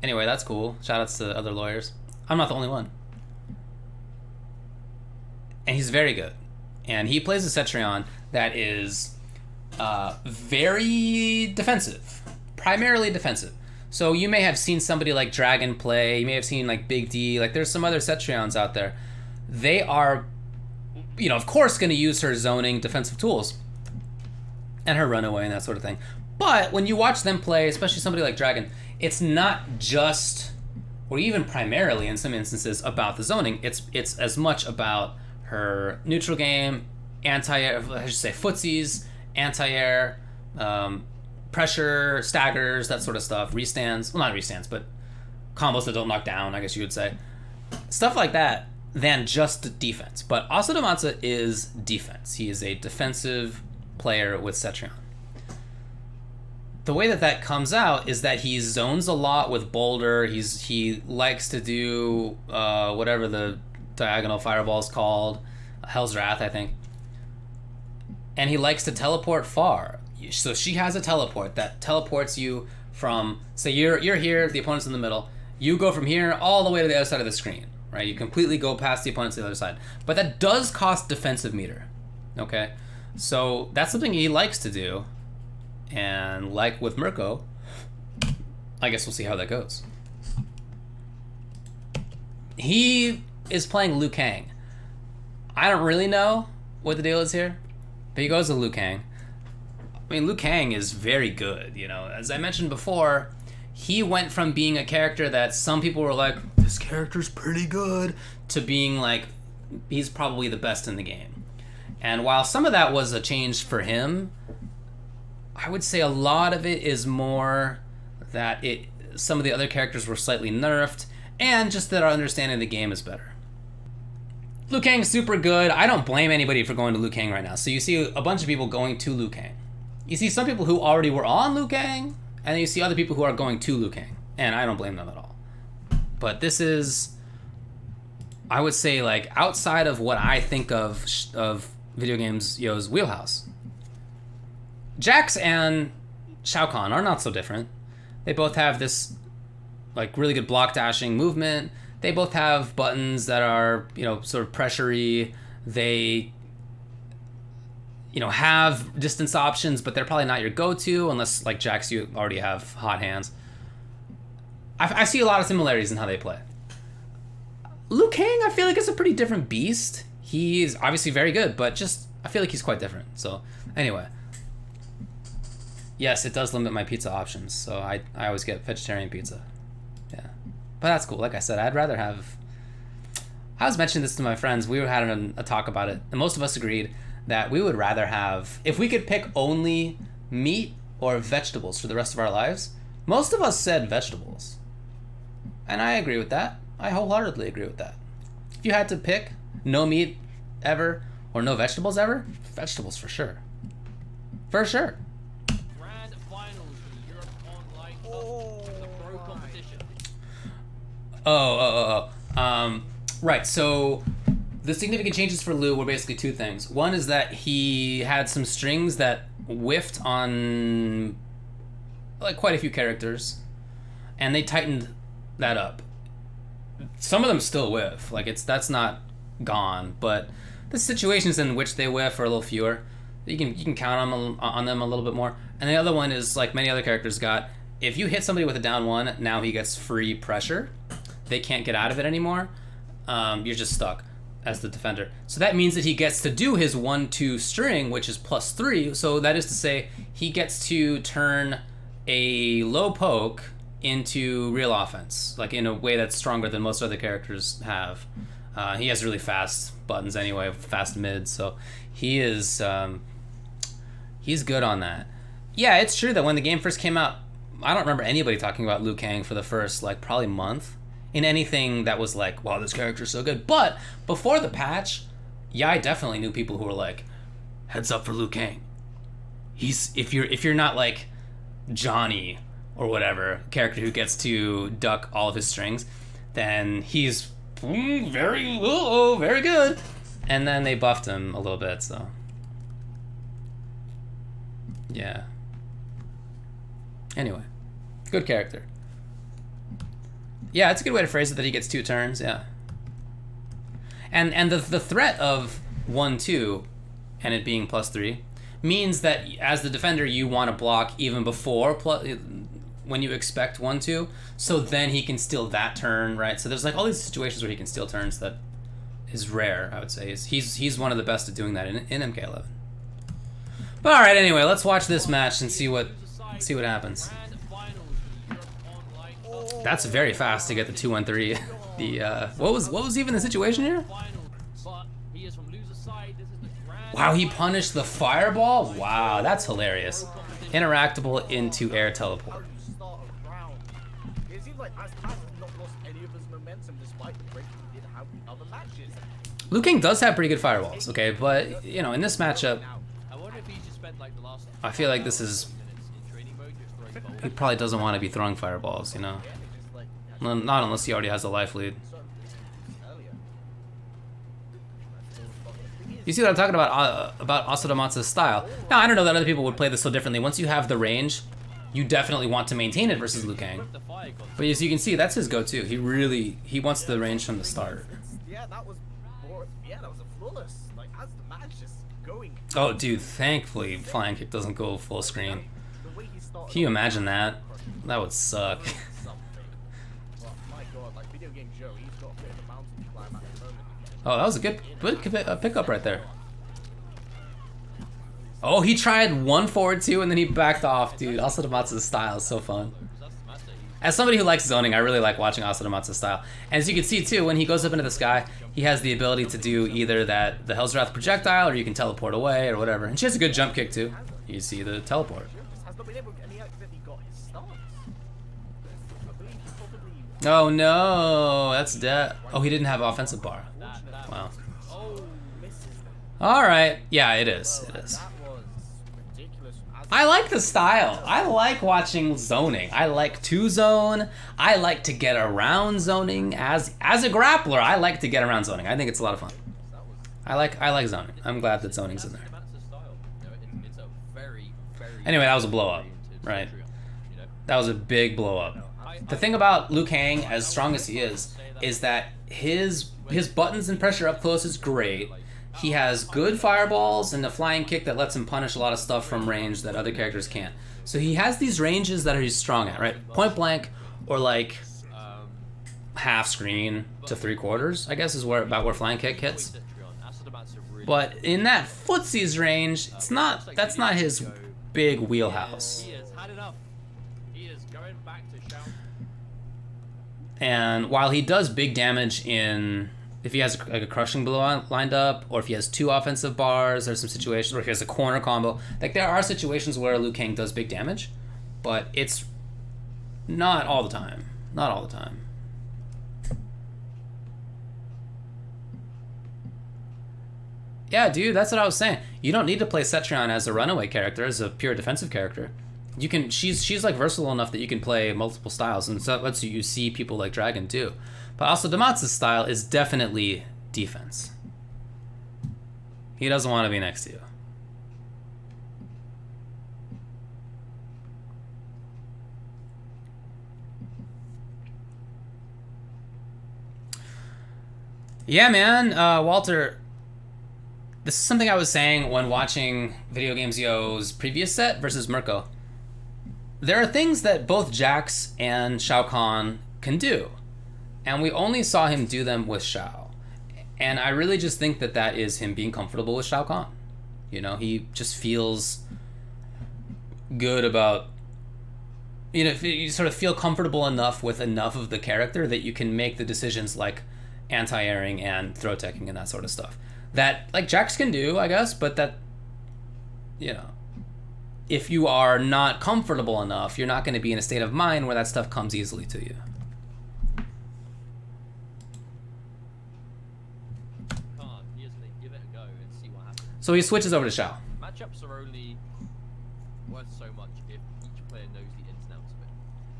anyway, that's cool. Shoutouts to other lawyers. I'm not the only one. And he's very good. And he plays a Cetrion that is very defensive. Primarily defensive. So you may have seen somebody like Dragon play. You may have seen like Big D. Like there's some other Cetrions out there. They are, of course going to use her zoning defensive tools. And her runaway and that sort of thing. But when you watch them play, especially somebody like Dragon, it's not just, or even primarily in some instances, about the zoning. It's as much about her neutral game, anti-air, I should say footsies, anti-air, pressure, staggers, that sort of stuff, restands. Well, not restands, but combos that don't knock down, I guess you would say. Stuff like that, than just defense. But Asodimazze is defense. He is a defensive player with Cetrion. The way that comes out is that he zones a lot with Boulder. He likes to do whatever the diagonal fireball is called, Hell's Wrath, I think. And he likes to teleport far. So she has a teleport that teleports you from, say you're here, the opponent's in the middle. You go from here all the way to the other side of the screen, right? You completely go past the opponent to the other side. But that does cost defensive meter, okay? So that's something he likes to do. And like with Murko, I guess we'll see how that goes. He is playing Liu Kang. I don't really know what the deal is here, but he goes to Liu Kang. I mean, Liu Kang is very good, you know. As I mentioned before, he went from being a character that some people were like, this character's pretty good, to being like, he's probably the best in the game. And while some of that was a change for him, I would say a lot of it is more that some of the other characters were slightly nerfed, and just that our understanding of the game is better. Liu Kang's super good. I don't blame anybody for going to Liu Kang right now. So you see a bunch of people going to Liu Kang. You see some people who already were on Liu Kang, and then you see other people who are going to Liu Kang. And I don't blame them at all. But this is, I would say, like, outside of what I think of VideoGamezYo's wheelhouse. Jax and Shao Kahn are not so different. They both have this, like, really good block dashing movement. They both have buttons that are, you know, sort of pressure-y. They, you know, have distance options, but they're probably not your go-to unless, like Jax, you already have hot hands. I see a lot of similarities in how they play. Liu Kang, I feel like, is a pretty different beast. He's obviously very good, but just, I feel like he's quite different. So, anyway. Yes, it does limit my pizza options, so I always get vegetarian pizza. Yeah. But that's cool. Like I said, I'd rather have... I was mentioning this to my friends. We were having a talk about it, and most of us agreed that we would rather have... If we could pick only meat or vegetables for the rest of our lives, most of us said vegetables. And I agree with that. I wholeheartedly agree with that. If you had to pick no meat ever or no vegetables ever, vegetables for sure. For sure. Grand finals for the Europe Online Cup, the Pro Competition. Right, so the significant changes for Liu were basically two things. One is that he had some strings that whiffed on like quite a few characters, and they tightened that up. Some of them still whiff, like that's not gone, but the situations in which they whiff are a little fewer. You can count on them a little bit more. And the other one is, like many other characters got, if you hit somebody with a down one, now he gets free pressure. They can't get out of it anymore. You're just stuck as the defender. So that means that he gets to do his 1-2 string, which is +3. So that is to say, he gets to turn a low poke into real offense, like in a way that's stronger than most other characters have. He has really fast buttons anyway, fast mid, so he is he's good on that. Yeah, it's true that when the game first came out, I don't remember anybody talking about Liu Kang for the first like probably month in anything that was like, wow, this character's so good. But before the patch, yeah, I definitely knew people who were like, heads up for Liu Kang. He's if you're not like Johnny or whatever character who gets to duck all of his strings, then he's very good. And then they buffed him a little bit, so yeah. Anyway, good character. Yeah, it's a good way to phrase it that he gets 2 turns. Yeah. And the threat of 1-2 and it being +3 means that as the defender you want to block even before when you expect 1-2, so then he can steal that turn, right? So there's like all these situations where he can steal turns that is rare, I would say. He's one of the best at doing that in MK11. But all right, anyway, let's watch this match and see what happens. That's very fast to get the 2-1-3. The what was even the situation here? Wow, he punished the fireball? Wow, that's hilarious. Interactable into air teleport. Liu Kang does have pretty good firewalls, okay, but you know, in this matchup, I feel like this is, he probably doesn't want to be throwing fireballs, you know, not unless he already has a life lead. You see what I'm talking about Asodimazze's style. Now, I don't know that other people would play this so differently. Once you have the range, you definitely want to maintain it versus Liu Kang. But as you can see, that's his go-to. He wants the range from the start. Yeah, that was a flawless. Like, as the match is going. Oh, dude, thankfully flying kick doesn't go full screen. Can you imagine that? That would suck. My God, like VideoGamezYo, he's got a bit of a mountain to climb at the moment. Oh, that was a good pickup right there. Oh, he tried one forward two and then he backed off, dude. Asodimazze's style is so fun. As somebody who likes zoning, I really like watching Asodimazze's style. And as you can see too, when he goes up into the sky, he has the ability to do either the Hell's Wrath projectile or you can teleport away or whatever. And she has a good jump kick too. You see the teleport. Oh no, that's dead. Oh, he didn't have offensive bar. Wow. All right, yeah, it is. It is. I like the style. I like watching zoning. I like to zone. I like to get around zoning. As a grappler, I like to get around zoning. I think it's a lot of fun. I like zoning. I'm glad that zoning's in there. Anyway, that was a blow up, right? That was a big blow up. The thing about Liu Kang, as strong as he is that his buttons and pressure up close is great. He has good fireballs and a flying kick that lets him punish a lot of stuff from range that other characters can't. So he has these ranges that he's strong at, right? Point blank or like half screen to 3/4, I guess is about where flying kick hits. But in that footsie's range, that's not his big wheelhouse. And while he does big damage if he has like a crushing blow lined up, or if he has 2 offensive bars, there's some situations where he has a corner combo. Like there are situations where Liu Kang does big damage, but it's not all the time. Not all the time. Yeah, dude, that's what I was saying. You don't need to play Cetrion as a runaway character, as a pure defensive character. You can. She's like versatile enough that you can play multiple styles, and so that's what you see people like Dragon do. But Asodimazze's style is definitely defense. He doesn't want to be next to you. Yeah, man, Walter. This is something I was saying when watching VideoGamezYo's previous set versus Murko. There are things that both Jax and Shao Kahn can do, and we only saw him do them with Shao. And I really just think that is him being comfortable with Shao Kahn. You know, he just feels good about, you sort of feel comfortable enough with enough of the character that you can make the decisions like anti-airing and throw teching and that sort of stuff. That, like, Jax can do, I guess, but that, if you are not comfortable enough, you're not going to be in a state of mind where that stuff comes easily to you. Give it a go and see what happens. So he switches over to Shao. Matchups are only worth so much if each player knows the ins and outs of it.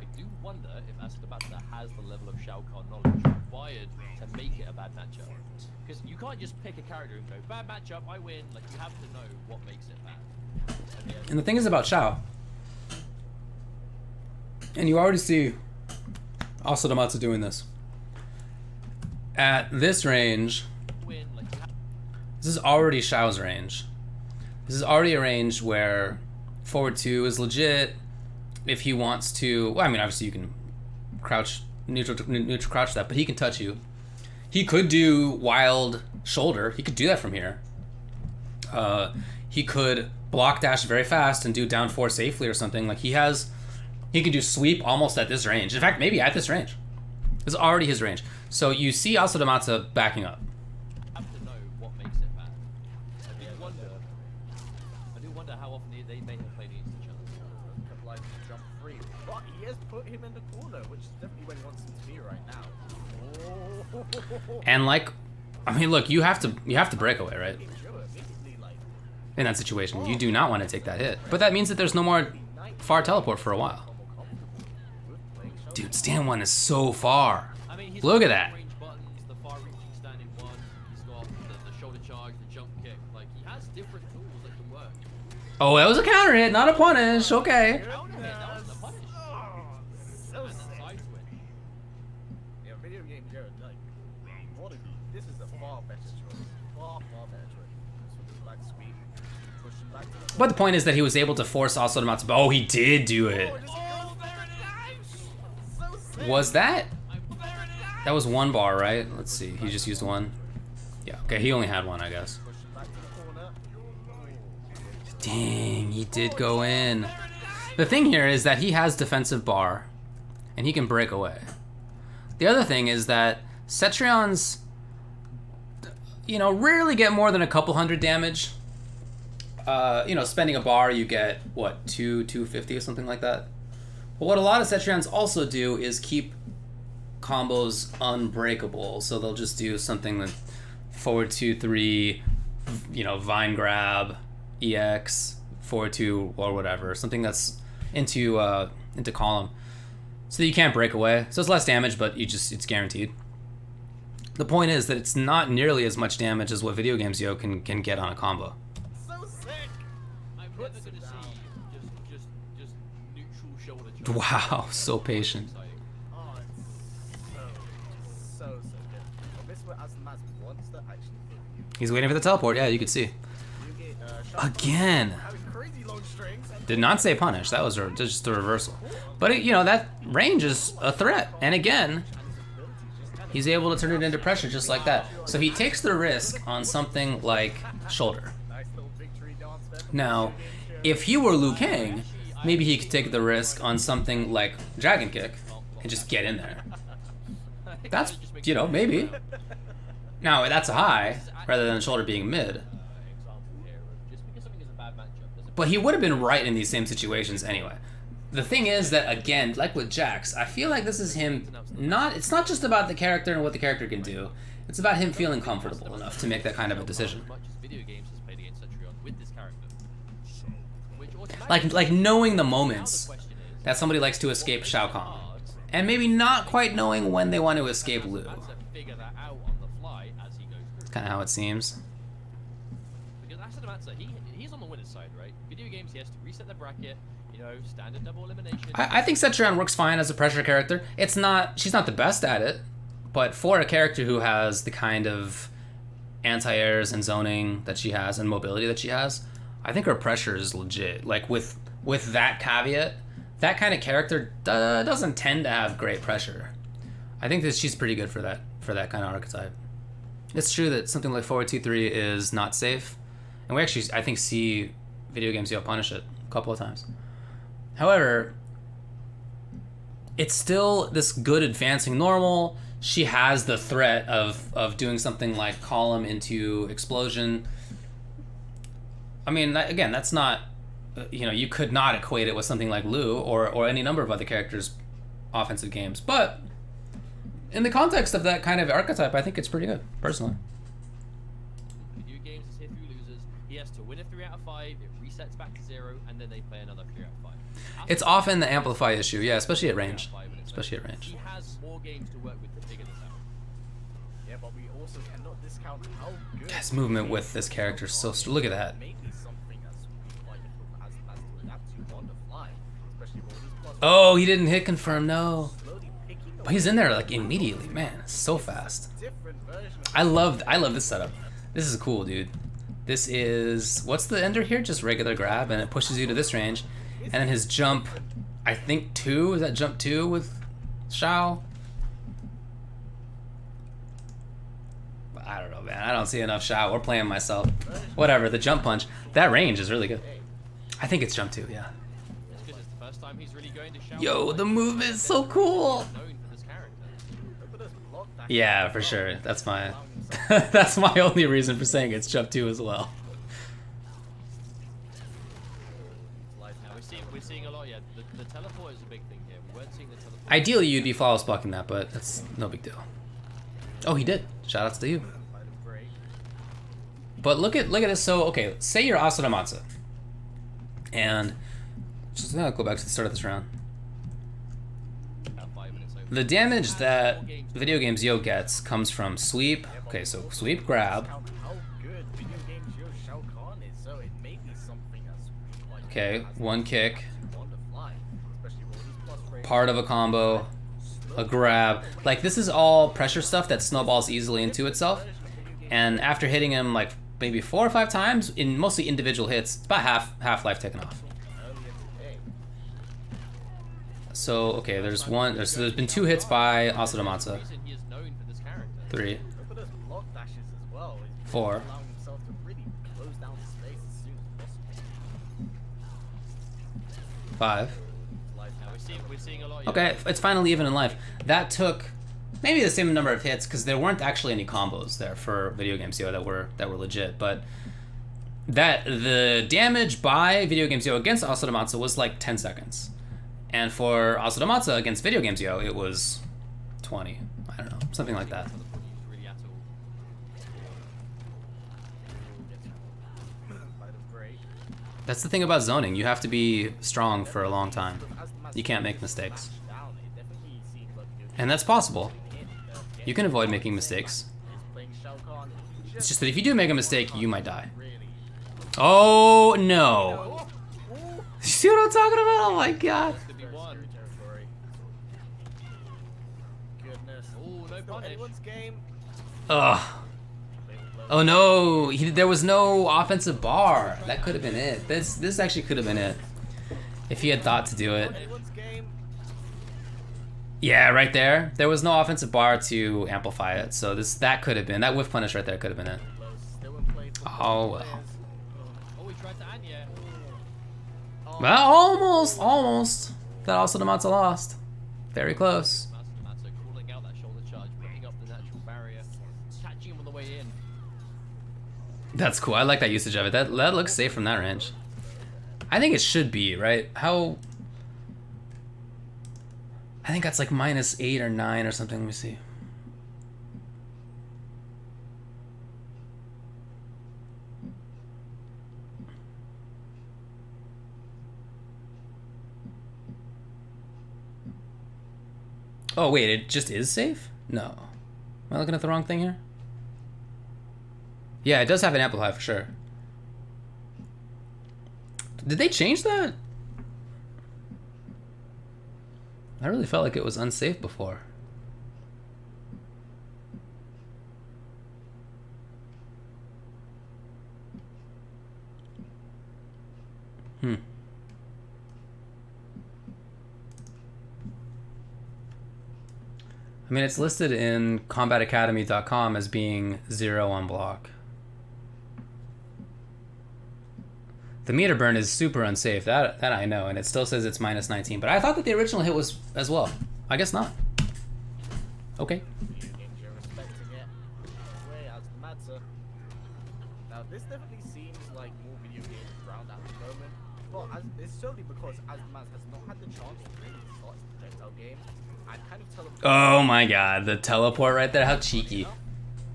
I do wonder if Asodimazze has the level of Shao Kahn knowledge required to make it a bad matchup. Because you can't just pick a character and go, bad matchup, I win. Like, you have to know what makes it bad. And the thing is about Shao, and you already see Asodimazze doing this. At this range, this is already Shao's range. This is already a range where forward 2 is legit. If he wants to, well, I mean, obviously you can crouch, neutral crouch that, but he can touch you. He could do wild shoulder. He could do that from here. He could block dash very fast and do down 4 safely or something. Like he can do sweep almost at this range. In fact, maybe at this range. This is already his range. So you see Asodimazze backing up. I have to know what makes it bad. I do wonder how often they may have played against each other. Like jump free, but he has put him in the corner, which is definitely where he wants him to be right now. And like, I mean, look, you have to break away, right? In that situation, you do not want to take that hit. But that means that there's no more far teleport for a while. Dude, stand 1 is so far. I mean, Look at that. Range buttons, the far reaching standing 1. He's got the shoulder charge, the jump kick. different tools that can work. Oh, that was a counter hit, not a punish. Okay. Counter hit, that wasn't a punish. So And sick. then side switch. Yeah, video game Joe, like, this is a far better choice. Far better choice. This with the black sweep, pushing back to the But the point is that he was able to force Asodimazze. Oh, he did do it. Oh, very nice! So sick! Was that? That was one bar, right? Let's see. He just used one. Yeah. Okay. He only had one, I guess. Pushing back to the corner. Dang, he did go in. The thing here is that he has defensive bar, and he can break away. The other thing is that Cetrion's, rarely get more than a couple hundred damage. Spending a bar, you get, what, 250 or something like that? But what a lot of Cetrions also do is keep combos unbreakable. So they'll just do something like forward 2-3, vine grab, EX, forward 2 or whatever, something that's into column, so that you can't break away. So it's less damage, but it's guaranteed. The point is that it's not nearly as much damage as what VideoGamezYo can get on a combo. So sick! I'm never gonna see just neutral shoulder chops. Wow, so patient. Oh, it's so good. I miss what Asodimazze wants to actually do. He's waiting for the teleport. Yeah, you could see. You get, Shao Kahn Again. having crazy long strings. And Did not say punish. That was just a reversal. But that range is a threat. And again, he's able to turn it into pressure just like that. So he takes the risk on something like shoulder. nice little victory dance there. Now, if he were Liu Kang, maybe he could take the risk on something like Dragon Kick and just get in there. That's, maybe. Now, that's a high rather than shoulder being mid. Example here of just because something is a bad matchup doesn't But he would have been right in these same situations anyway. The thing is that, again, like with Jax, I feel like this is him it's not just about the character and what the character can do. It's about him feeling comfortable enough to make that kind of a decision. as much as video games has played against Cetrion with this character. Which automatically Like knowing the now the moments question is, that somebody likes to escape Shao Kahn. And maybe not quite knowing when they want to escape Liu. to figure that out on the fly as he goes through. Kind of how it seems. Because Asodimazze, he's on the winner's side, right? Video games, he has to reset the bracket, standard double elimination. I think Cetrion works fine as a pressure character. She's not the best at it, but for a character who has the kind of anti-airs and zoning that she has and mobility that she has, I think her pressure is legit. Like with that caveat, that kind of character doesn't tend to have great pressure. I think that she's pretty good for that kind of archetype. It's true that something like forward 2-3 is not safe, and we actually, I think, see VideoGamezYo punish it a couple of times. However, it's still this good advancing normal. She has the threat of doing something like column into explosion. I mean, again, that's not, you could not equate it with something like Liu or any number of other characters' offensive games. But in the context of that kind of archetype, I think it's pretty good, personally. Video games is here through losers. He has to win a 3 out of 5, it resets back to 0, and then they play another 3 out of 5. It's often the amplify issue, yeah, especially at range. Especially at range. He has more games to work with to figure this out. Yeah, but we also cannot discount how good His movement with this character is so look at that. maybe something as like as to adapt to on the fly, especially with this plus Oh, he didn't hit confirm, no. slowly picking up But he's in there like immediately, man. It's so fast. different version of I love this setup. This is cool, dude. This is, what's the ender here? Just regular grab, and it pushes you to this range. And then his jump, I think 2, is that jump 2 with Shao? I don't know, man. I don't see enough Shao. We're playing myself. Whatever, the jump punch. That range is really good. I think it's jump 2, yeah. It's because it's the first time he's really going to shout. Yo, the movement is so cool. Known for this character. Look at this block that Yeah, for sure. That's my that's my only reason for saying it's jump 2 as well. Now we're seeing a lot. Yeah, the teleport is a big thing here. We weren't seeing the teleport. Ideally, you'd be flawless blocking that, but that's no big deal. Oh, he did. Shoutouts to you. by the break. But look at this. So, okay, say you're Asodimazze. And just go back to the start of this round. About 5 minutes over. The damage that VideoGamezYo gets comes from sweep. Okay, so sweep, grab. Count how good video games Shao Kahn is Okay, one kick, On the fly, especially with his plus range. part of a combo, a grab. Like, this is all pressure stuff that snowballs easily into itself. And after hitting him like maybe 4 or 5 times, in mostly individual hits, it's about half life taken off. So, okay, there's been 2 hits by Asodimazze. Reason he is known for this character. 3, Look at those block dashes as well. He's 4. allowing himself to really close down the space as soon as possible. 5. Now we're seeing a lot. Okay, it's finally even in life. That took maybe the same number of hits because there weren't actually any combos there for VideoGamezYo that were legit, but that the damage by VideoGamezYo against Asodimazze was like 10 seconds. And for Asodimazze against VideoGamezYo, it was 20. I don't know, something like that. Really at all. That's the thing about zoning. You have to be strong for a long time. You can't make mistakes. And that's possible. You can avoid making mistakes. It's just that if you do make a mistake, you might die. Oh, no. You see what I'm talking about? Oh my god. Could be one. Goodness. Oh, no Not punish. anyone's game. Ugh. Oh no, there was no offensive bar. That could have been it. This actually could have been it. If he had thought to do it. Anyone's game. Yeah, right there. There was no offensive bar to amplify it. So that could have been. That whiff punish right there could have been it. Still in play for Oh well. players. Oh, he tried to Anya. Well, almost. That Asodimazze lost. Very close. Asodimazze calling out that shoulder charge, picking up the natural barrier, catching him on the way in. That's cool. I like that usage of it. That looks safe from that range. I think it should be, right? How... I think that's like -8 or 9 or something. Let me see. Oh, wait, it just is safe? No. Am I looking at the wrong thing here? Yeah, it does have an amplify for sure. Did they change that? I really felt like it was unsafe before. I mean, it's listed in combatacademy.com as being 0 on block. The meter burn is super unsafe, that I know, and it still says it's -19, but I thought that the original hit was as well. I guess not. Okay. You're respecting it. Way as Madza. Now this definitely seems like more video games around at the moment, but it's solely because Asodimazze has not had the chance to really start his projectile game and kind of tell him. Oh my god, the teleport right there, how cheeky.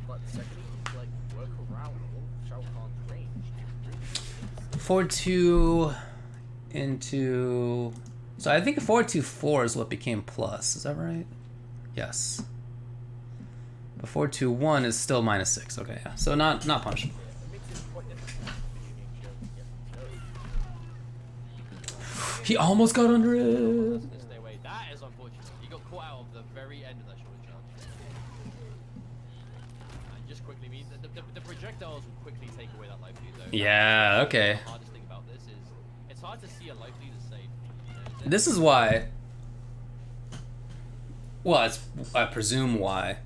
But secondly, like work around all of Shao Kahn's range. 4-2 into... So I think 4-2-4 is what became plus. Is that right? Yes. But 4-2-1 is still -6. Okay, yeah. So not punishable. He almost got under it. Stay away. That is unfortunate. He got caught out of the very end of that shoulder charge. And just quickly, the projectiles will quickly take away that life lead, though. Yeah, okay. The hardest thing about this is it's hard to see a life lead as safe. This is why... Well, I presume why.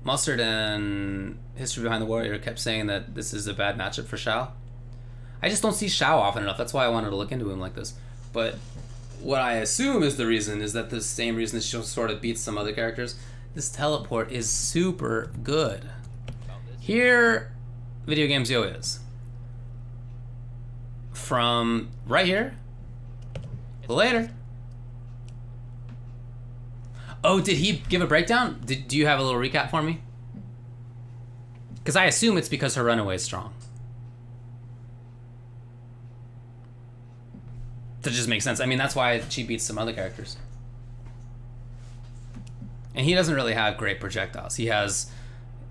Mustard and History Behind the Warrior kept saying that this is a bad matchup for Shao. I just don't see Shao often enough. That's why I wanted to look into him like this. But what I assume is the reason is that the same reason that she sort of beats some other characters. This teleport is super good. Here, VideoGamezYo is. From right here. Later. Oh, did he give a breakdown? Do you have a little recap for me? Because I assume it's because her runaway is strong. That just makes sense. I mean, that's why she beats some other characters. And he doesn't really have great projectiles. He has,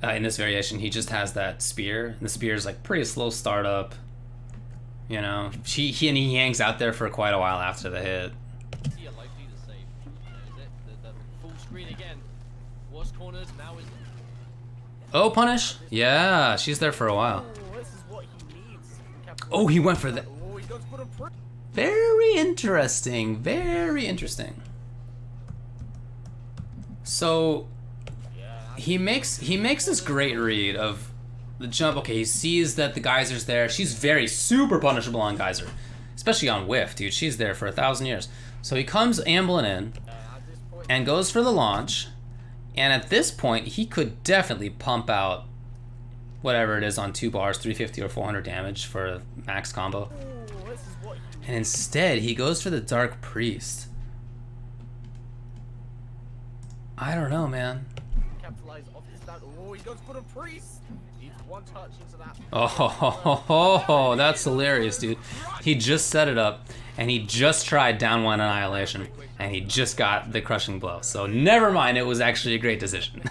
in this variation, he just has that spear. And the spear is like pretty slow startup. You know, he hangs out there for quite a while after the hit. See a likely to save. Is it the full screen again? Was cornered, now is. Oh, punish? Yeah, she's there for a while. Oh, this is what he needs. Oh, he went for the. Oh, he goes for the Very interesting. Very interesting. So he makes this great read of the jump. Okay, he sees that the geyser's there. She's very super punishable on geyser, especially on whiff, dude. She's there for 1,000 years. So he comes ambling in and goes for the launch. And at this point, he could definitely pump out whatever it is on 2 bars, 350 or 400 damage for a max combo. And instead, he goes for the Dark Priest. I don't know, man. Capitalize off his start. Oh, he goes for the priest. Needs one touch into that. Oh, that's hilarious, dude. He just set it up, and he just tried down 1 annihilation, and he just got the crushing blow. So never mind, it was actually a great decision.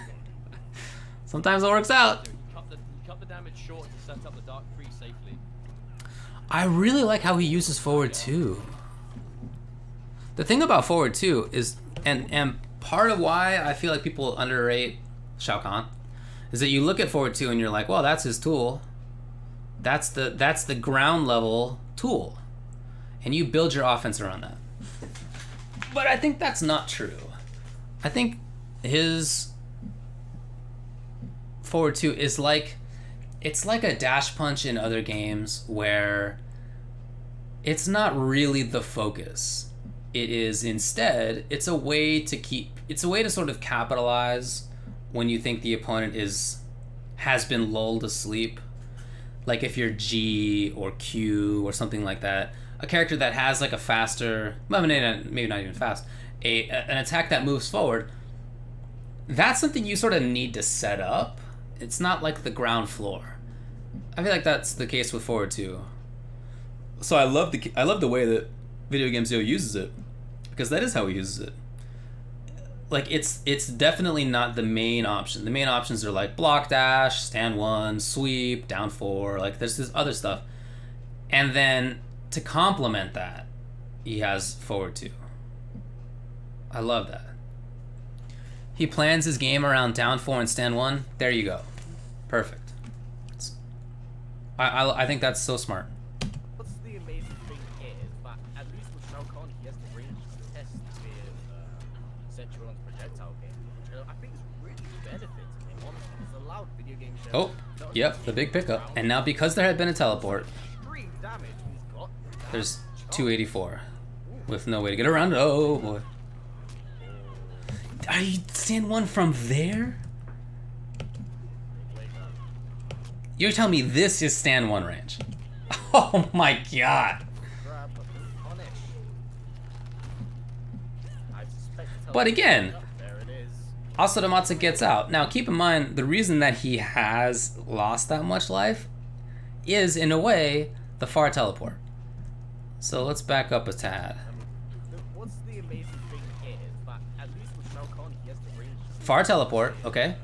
Sometimes it works out. You cut the damage short to set up the Dark Priest safely. I really like how he uses forward 2. The thing about forward 2 is, and part of why I feel like people underrate Shao Kahn is that you look at forward 2 and you're like, well, that's his tool. That's the ground level tool. And you build your offense around that. But I think that's not true. I think his forward 2 is like, it's like a dash punch in other games where it's not really the focus. It is instead, it's a way to sort of capitalize when you think the opponent has been lulled asleep. Like if you're G or Q or something like that, a character that has like a faster, well, maybe not even fast, an attack that moves forward, that's something you sort of need to set up. It's not like the ground floor. I feel like that's the case with forward 2. So I love the way that VideoGamezYo uses it, because that is how he uses it. Like it's definitely not the main option. The main options are like block dash, stand 1, sweep, down 4. Like there's this other stuff, and then to complement that, he has forward 2. I love that. He plans his game around down 4 and stand 1. There you go, perfect. I think that's so smart. What's the amazing thing here is that at least with Shao Kahn, he has the range to test with Zetron's projectile game, which I think is really benefiting him. Honestly, it's allowed video game shows. Oh, yep, the big pickup. And now because there had been a teleport, Extreme damage. He's got there's 284 with no way to get around it. Oh boy. Are you stand 1 from there? You're telling me this is stand 1 range? Oh my god. But again, Asodimazze gets out. Now keep in mind, the reason that he has lost that much life is, in a way, the far teleport. So let's back up a tad. What's the amazing thing here is that at least with Shao Kahn, he has the range. Far teleport, okay.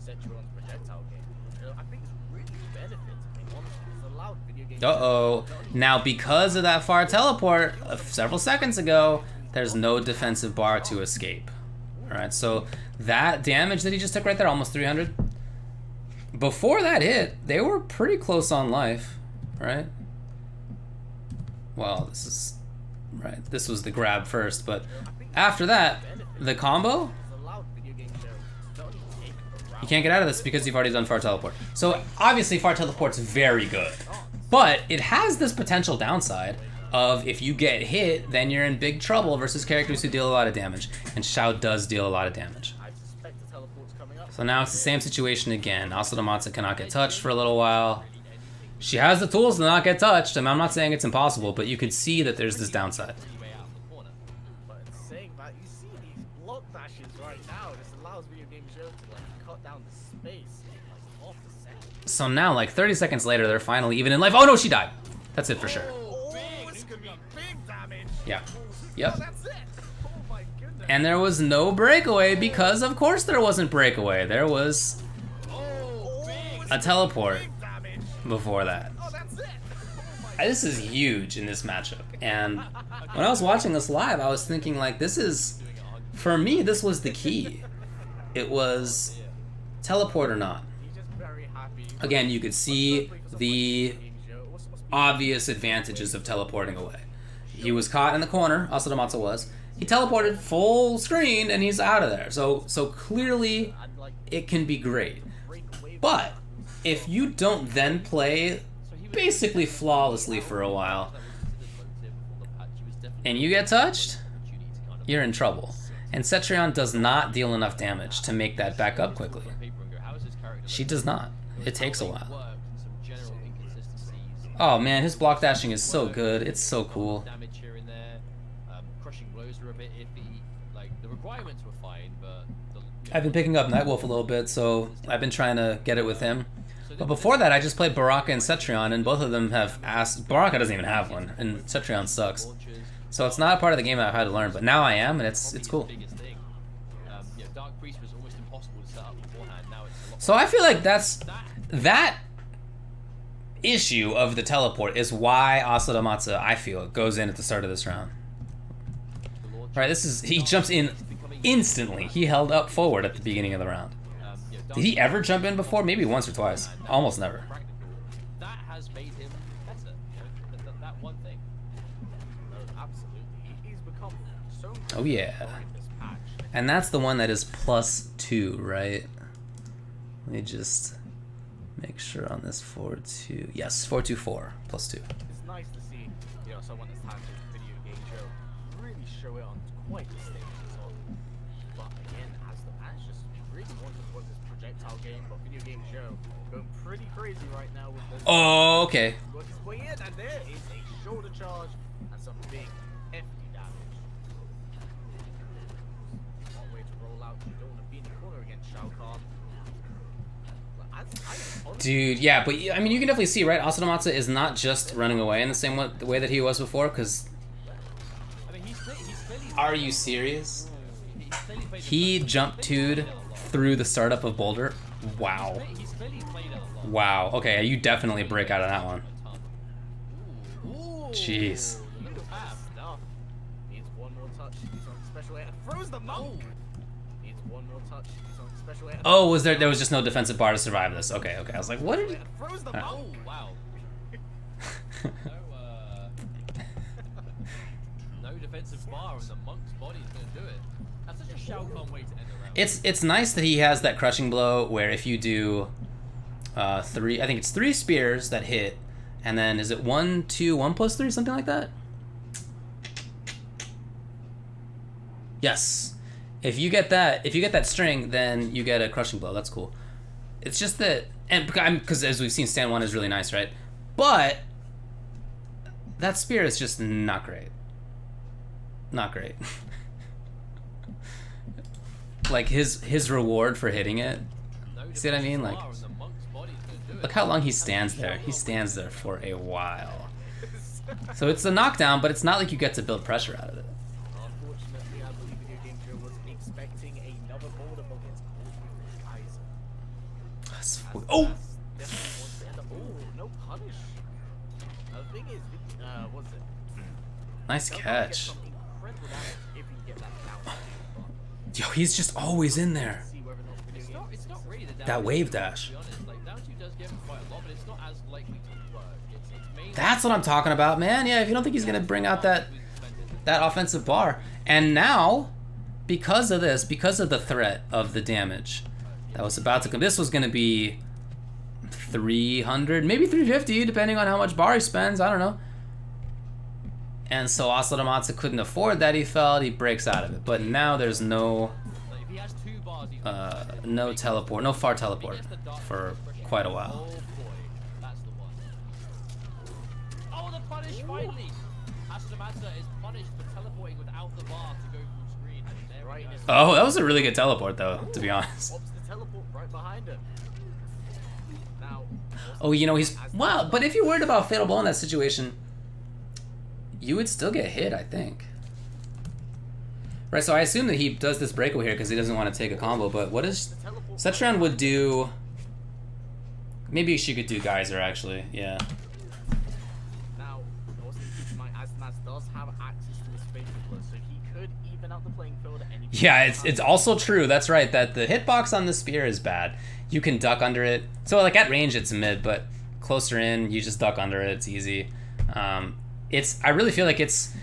Zetron's projectile game, which I think is really benefiting him. Honestly, it's allowed video game. Uh-oh. Now because of that far teleport several seconds ago, there's no defensive bar to escape. Alright, so that damage that he just took right there, almost 300. Before that hit, they were pretty close on life, right? Well, this was the grab first, but after that, the combo, you can't get out of this because you've already done far teleport. So obviously far teleport's very good, but it has this potential downside of if you get hit, then you're in big trouble versus characters who deal a lot of damage, and Shao does deal a lot of damage. So now it's the same situation again. Asodimazze cannot get touched for a little while. She has the tools to not get touched. I mean, I'm not saying it's impossible, but you could see that there's this downside. But saying that, you see these block dashes right now. This allows VideoGamezYo to like cut down the space like half a second. So now, like 30 seconds later, they're finally even in life. Oh no, she died. That's it for sure. This could be big damage. Yeah. Yep. Oh, that's it. Oh my goodness. And there was no breakaway because, of course, there wasn't breakaway. There was a teleport before that. Oh, that's it. Oh my this is huge in this matchup. And when I was watching this live, I was thinking like, this is, for me, this was the key. It was teleport or not. Again, you could see the obvious advantages of teleporting away. He was caught in the corner, Asodimazze was. He teleported full screen and he's out of there. So clearly it can be great. But if you don't then play basically flawlessly for a while and you get touched, you're in trouble. And Cetrion does not deal enough damage to make that back up quickly. She does not. It takes a while. Oh man, his block dashing is so good. It's so cool. I've been picking up Nightwolf a little bit, so I've been trying to get it with him. But before that, I just played Baraka and Cetrion, and both of them have asked. Baraka doesn't even have one, and Cetrion sucks. So it's not a part of the game that I've had to learn, but now I am, and it's cool. So I feel like that issue of the teleport is why Asodimazze, I feel, goes in at the start of this round. Right, he jumps in instantly. He held up forward at the beginning of the round. Did he ever jump in before? Maybe once or twice. Almost never. That has made him better. That one thing. Absolutely. He's become so much. Oh yeah. And that's the one that is +2, right? Let me just make sure on this 4-2. Yes, 4-2-4 +2. It's nice to see, someone that's talented video game show really show it on quite the stage. But again, as the fans just really want to put this projectile game, but video game show going pretty crazy right now with this. Oh, okay. And there is a shoulder charge and some big hefty damage. One way to roll out. You don't want to be in the corner against Shao Kahn. Dude, yeah, but I mean, you can definitely see, right? Asodimazze is not just running away in the same way that he was before, because... Are you serious? He jump 2'd through the startup of Boulder? Wow. Wow. Okay, you definitely break out of that one. Jeez. Oh, there was just no defensive bar to survive this. Okay. I was like, what did you... Oh, wow. No defensive bar and the monk's body is going to do it. That's such a Shao Kahn way to end the round. It's nice that he has that crushing blow where if you do I think it's 3 spears that hit, and then is it 1, 2, 1 plus 3, something like that? Yes. If you get that string, then you get a crushing blow. That's cool. It's just that, and because as we've seen, stand 1 is really nice, right? But that spear is just not great. Not great. Like his reward for hitting it. See what I mean? Like, look how long he stands there. He stands there for a while. So it's a knockdown, but it's not like you get to build pressure out of it. Unfortunately, I believe VideoGamezYo was expecting another boulder against Kaiser. Oh! No punish. The thing is, what's it? Nice catch. Yo, he's just always in there. It's not really the that wave dash. Like, down 2 does give him quite a lot, but it's not as likely to work. It's mainly... That's what I'm talking about, man. Yeah, if you don't think he's gonna bring out that offensive bar, and now, because of this, because of the threat of the damage that was about to come, this was gonna be 300, maybe 350, depending on how much bar he spends. I don't know. And so Asodimazze couldn't afford that. He felt he breaks out of it, but now there's no teleport, no far teleport for quite a while. Oh boy, that's the one. Oh, the punish finally! Asodimazze is punished for teleporting without the bar to go full screen. There we go. Oh, that was a really good teleport, though, to be honest. Pops the teleport right behind him. Now, oh, he's... Well, but if you're worried about Fatal Blow in that situation, you would still get hit, I think. Right, so I assume that he does this breakaway here because he doesn't want to take a combo, but what is... Cetrion would do... Maybe she could do Geyser, actually, yeah. Now, out the playing field at any Yeah, it's also true. That's right. That the hitbox on the spear is bad. You can duck under it. So like at range, it's mid, but closer in, you just duck under it. It's easy. I really feel like it's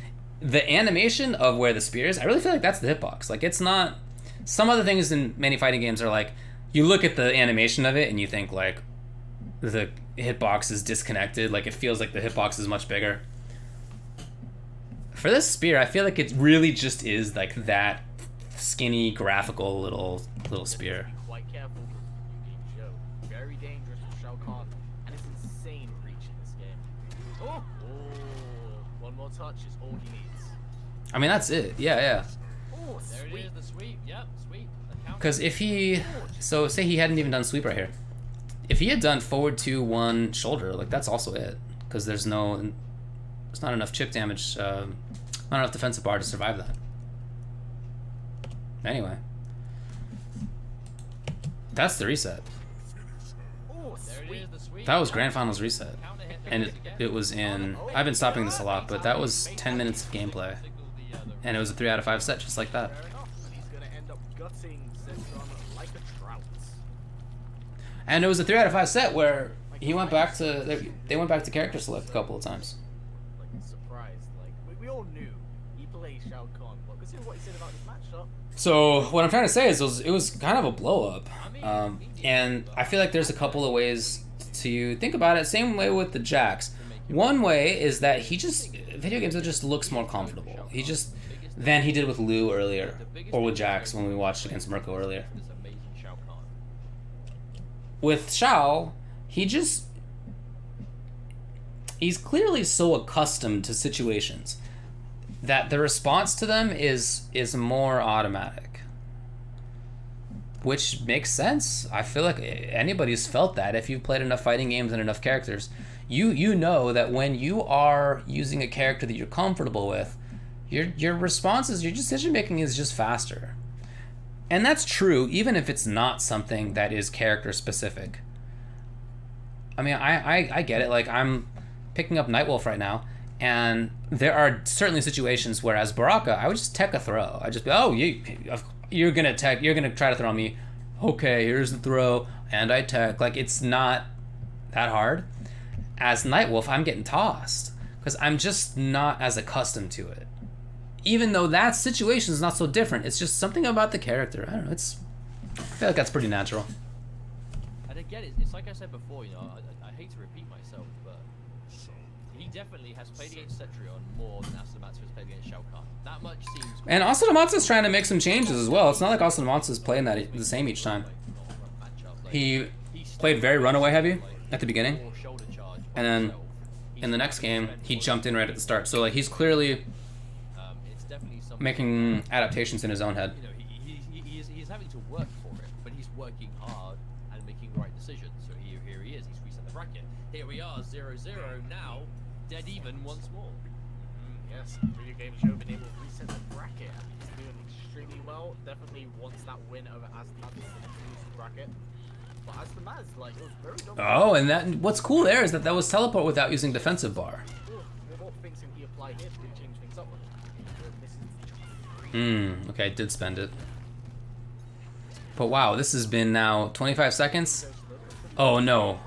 the animation of where the spear is. I really feel like that's the hitbox. Like it's not. Some other things in many fighting games are like you look at the animation of it and you think like the hitbox is disconnected. Like it feels like the hitbox is much bigger. For this spear, I feel like it really just is like that skinny, graphical little spear. Quite careful. VideoGamezYo. Very dangerous for Shao Kahn, and it's insane reach in this game. Oh, one more touch is all he needs. I mean, that's it. Yeah. Oh, There it is, the sweep. Yep, sweep. Because if he, so say he hadn't even done sweep right here. If he had done forward 2-1 shoulder, like that's also it. Because there's not enough chip damage, not enough defensive bar to survive that. Anyway, that's the reset. Oh, There it is, the sweep. That was Grand Finals reset, Counter hit and again. it was in. I've been stopping this a lot, but that was 10 minutes of gameplay, and it was a 3 out of 5 set, just like that. fair enough, and he's gonna end up gutting Zetron like a trout. And it was a 3 out of 5 set where he went back to. They went back to character select a couple of times. Like surprised, like we all knew he plays Shao Kahn, but consider what he said about his matchup. So what I'm trying to say is it was kind of a blow up, and I feel like there's a couple of ways to think about it. Same way with the Jax. One way is that VideoGamezYo just looks more comfortable. He just than he did with Liu earlier, or with Jax when we watched against Murko earlier. This amazing Shao Kahn. With Shao, he's clearly so accustomed to situations that the response to them is more automatic, which makes sense. I feel like anybody's felt that if you've played enough fighting games and enough characters. You know that when you are using a character that you're comfortable with, your responses, your decision making is just faster. And that's true even if it's not something that is character specific. I mean, I get it. Like, I'm picking up Nightwolf right now, and there are certainly situations where, as Baraka, I would just tech a throw. I'd just be, oh, you're gonna try to throw me. Okay, here's the throw, and I tech. Like, it's not that hard. As Nightwolf, I'm getting tossed because I'm just not as accustomed to it. Even though that situation is not so different, it's just something about the character. I don't know. I feel like that's pretty natural. And again, it's like I said before, you know, I hate to repeat myself, but he definitely has played against Cetrion more than Asodimazze has played against Shao Kahn. That much seems. And Asodimazze's trying to make some changes as well. It's not like Asodimazze's playing that the same each time. He played very runaway heavy at the beginning, and then in the next game he jumped in right at the start. So like he's clearly making adaptations in his own head. You know, he's having to work for it, but he's working hard and making the right decisions. So here he is. He's reset the bracket. Here we are, 0-0 now, dead even once more. Yes, VideoGamezYo been able to reset the bracket. He's doing extremely well. Definitely wants that win over Asodimazze in the bracket. But Asodimazze, like, it was very dominant. Oh, and what's cool there is that was teleport without using defensive bar. What things can he apply here to change things up with? Okay, did spend it. But wow, this has been now 25 seconds. Oh no.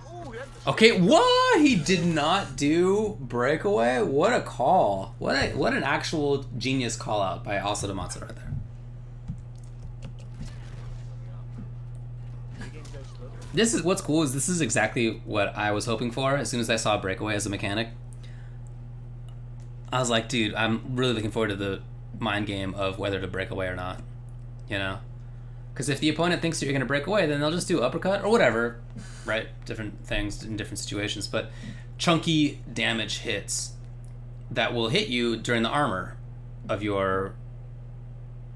Okay, what? He did not do breakaway? What a call. What an actual genius call out by Asodimazze right there. This is what's cool is this is exactly what I was hoping for as soon as I saw breakaway as a mechanic. I was like, dude, I'm really looking forward to the mind game of whether to break away or not, you know? Because if the opponent thinks that you're going to break away, then they'll just do uppercut or whatever, right? Different things in different situations, but chunky damage hits that will hit you during the armor of your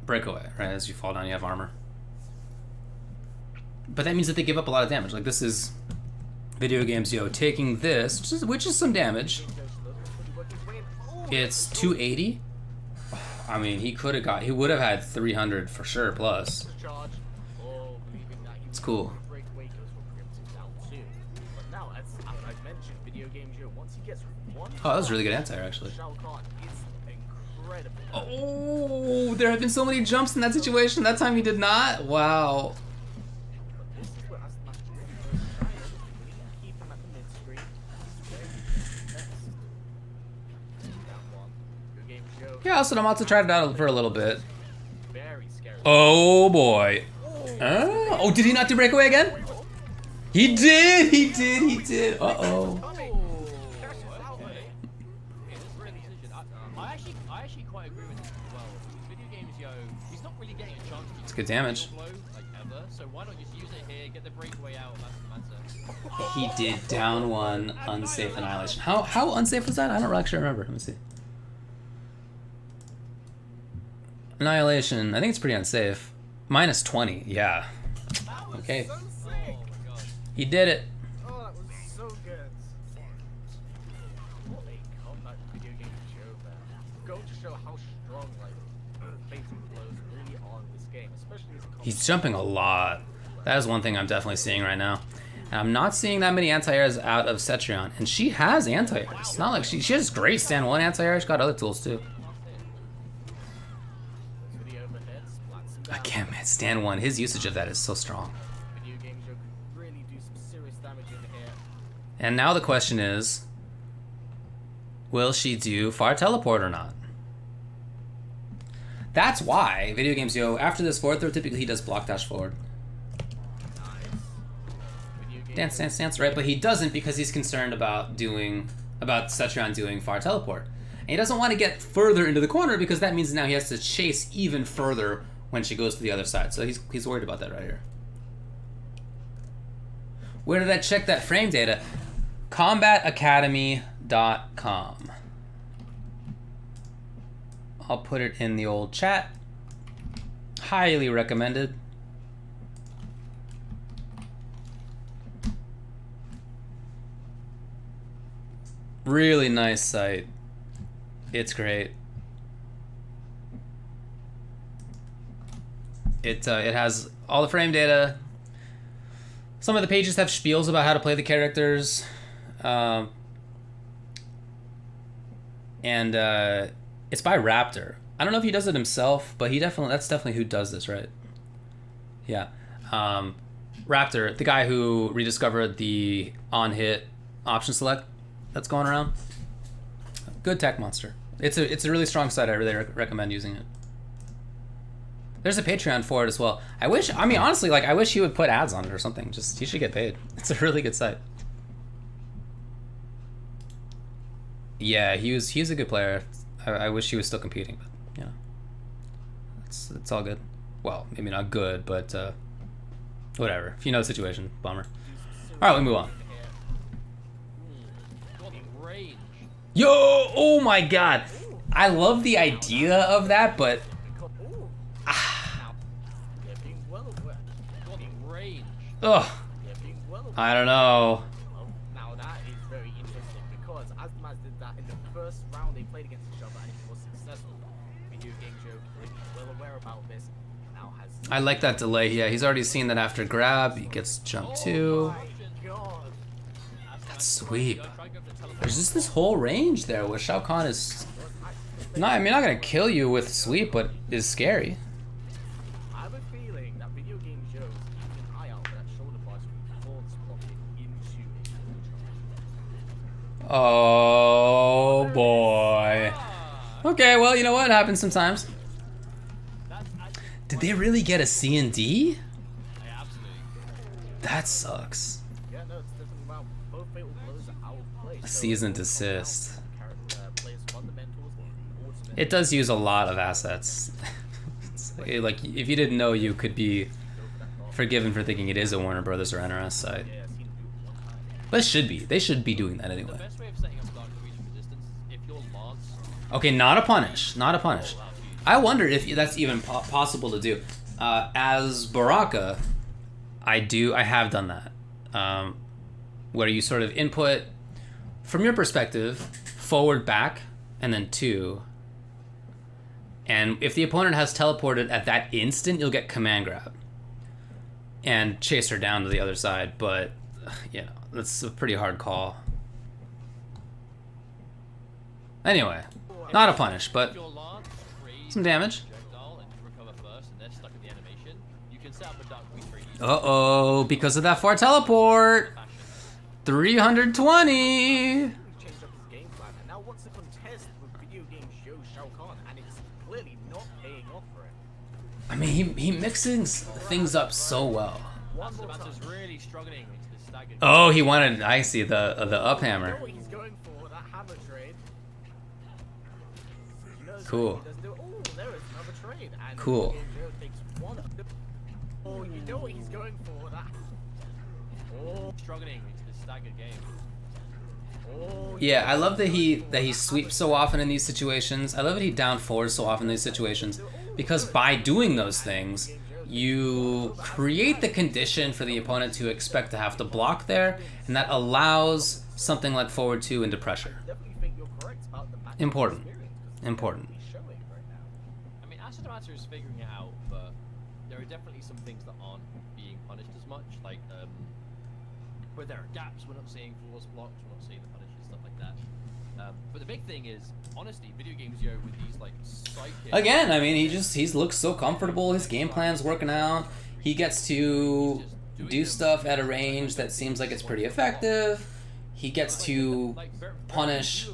breakaway, right? As you fall down, you have armor. But that means that they give up a lot of damage. Like, this is VideoGamezYo taking this, which is some damage. It's 280. I mean, he would have had 300 for sure plus. It's cool. Oh, that was really good anti-air, actually. incredible. Oh, there have been so many jumps in that situation. That time he did not. Wow. This is where Asodimazze really goes shy. We need to keep him at the mid screen. He's very best. Down one. Good game, Joe. Yeah, Asodimazze tried it out for a little bit. Very scary. Oh boy. Oh, did he not do breakaway again? He did. He did. He did. Uh-oh. I actually quite agree with this as well. VideoGamezYo, he's not really getting a chance to It's good damage. blow, like ever, so why not just use it here, get the breakaway out, that's the matter. He did down one unsafe annihilation. How unsafe was that? I don't actually remember. Let me see. Annihilation. I think it's pretty unsafe. Minus 20. Yeah. Okay. So sick. Oh my god. He did it. Oh, that was so good. What a comeback video game show there. Go to show how strong like basic blows really are in this game, especially as a He's jumping a lot. That is one thing I'm definitely seeing right now. And I'm not seeing that many anti-airs out of Cetrion. And she has anti-airs. It's not like she has great stand 1 anti-air. She's got other tools too. video overhead, splats him I down. can't, man. Stand 1. His usage of that is so strong. VideoGamezYo could really do some serious damage in here. And now the question is, will she do far teleport or not? That's why VideoGamezYo, after this forward throw, typically he does block dash forward. Dance, dance, dance, right? But he doesn't because he's concerned about Cetrion doing far teleport. And he doesn't want to get further into the corner because that means now he has to chase even further when she goes to the other side. So he's worried about that right here. Where did I check that frame data? CombatAcademy.com. I'll put it in the old chat. Highly recommended. Really nice site. It's great. It has all the frame data. Some of the pages have spiels about how to play the characters. And it's by Raptor. I don't know if he does it himself, but that's definitely who does this, right? Yeah. Raptor, the guy who rediscovered the on-hit option select that's going around. Good tech monster. It's a really strong site. I really recommend using it. There's a Patreon for it as well. I mean, honestly, like, I wish he would put ads on it or something. Just, he should get paid. It's a really good site. Yeah, he's a good player. I wish he was still competing, but, you know. It's all good. Well, maybe not good, but, whatever. If you know the situation, bummer. Alright, we move on. Yo! Oh my god! I love the idea of that, but... Ugh. I don't know. Now that is very interesting because Asodimazze did that in the first round they played against each other and it was successful. VideoGamezYo really well aware about this. Now has I like that delay. Yeah, he's already seen that after grab, he gets jump 2. God. That sweep. There's just this whole range there where Shao Kahn is... not gonna kill you with sweep, but is scary. I have a feeling that VideoGamezYo is keeping an eye out for that shoulder barge before it's blocking into a Oh boy. Okay, well, you know what? It happens sometimes. Did they really get a C and D? That sucks. Yeah, no, it's definitely wow. Both fatal blows are out of play. A seasoned desist. Players fundamentals, ultimate. It does use a lot of assets. Like, if you didn't know, you could be forgiven for thinking it is a Warner Brothers or NRS site. Yeah, I've seen it do it one time. But it should be. They should be doing that The anyway. best way of setting up dark region resistance is if your Lance Okay, not a punish. Not a punish. I wonder if that's even possible to do. As Baraka, I have done that. Where you sort of input, from your perspective, forward, back, and then 2. And if the opponent has teleported at that instant, you'll get command grab. And chase her down to the other side, but, you know, that's a pretty hard call. Anyway, Not a punish, but Your lance trades some damage. projectile and you recover first, and they're stuck in the animation. You can set up a duck with 3D. Uh-oh, because of that far teleport. 320. Changed up his game plan, and now wants to contest with VideoGamezYo Shao Kahn, and it's clearly not paying off for him. I mean, he mixes things up so well. Asodimazze's really struggling into this staggered. Oh, he wanted, I see, the up You know hammer. what he's going for, that hammer trade. He knows Cool. what he does do. Oh, there is another trade. And Cool. VideoGamezYo takes one of the... Oh, you know what he's going for, that... Oh, Struggling into this staggered game. oh, Yeah, I love that he sweeps so often in these situations. I love that he down fours so often in these situations, because by doing those things, you create the condition for the opponent to expect to have to block there, and that allows something like forward two into pressure. definitely think you're correct about the match Important. experience, 'cause Important. he's showing right now. I mean, Asodimazze is figuring it out, but there are definitely some things that aren't being punished as much. Like, where there are gaps, we're not seeing force blocks, we're not seeing the punishes, stuff like that. But the big thing is, honestly, VideoGamezYo with these like sidekicks. Again, I mean, he looks so comfortable. His game plan's working out. He gets to do stuff at a range that seems like it's pretty effective. He gets to punish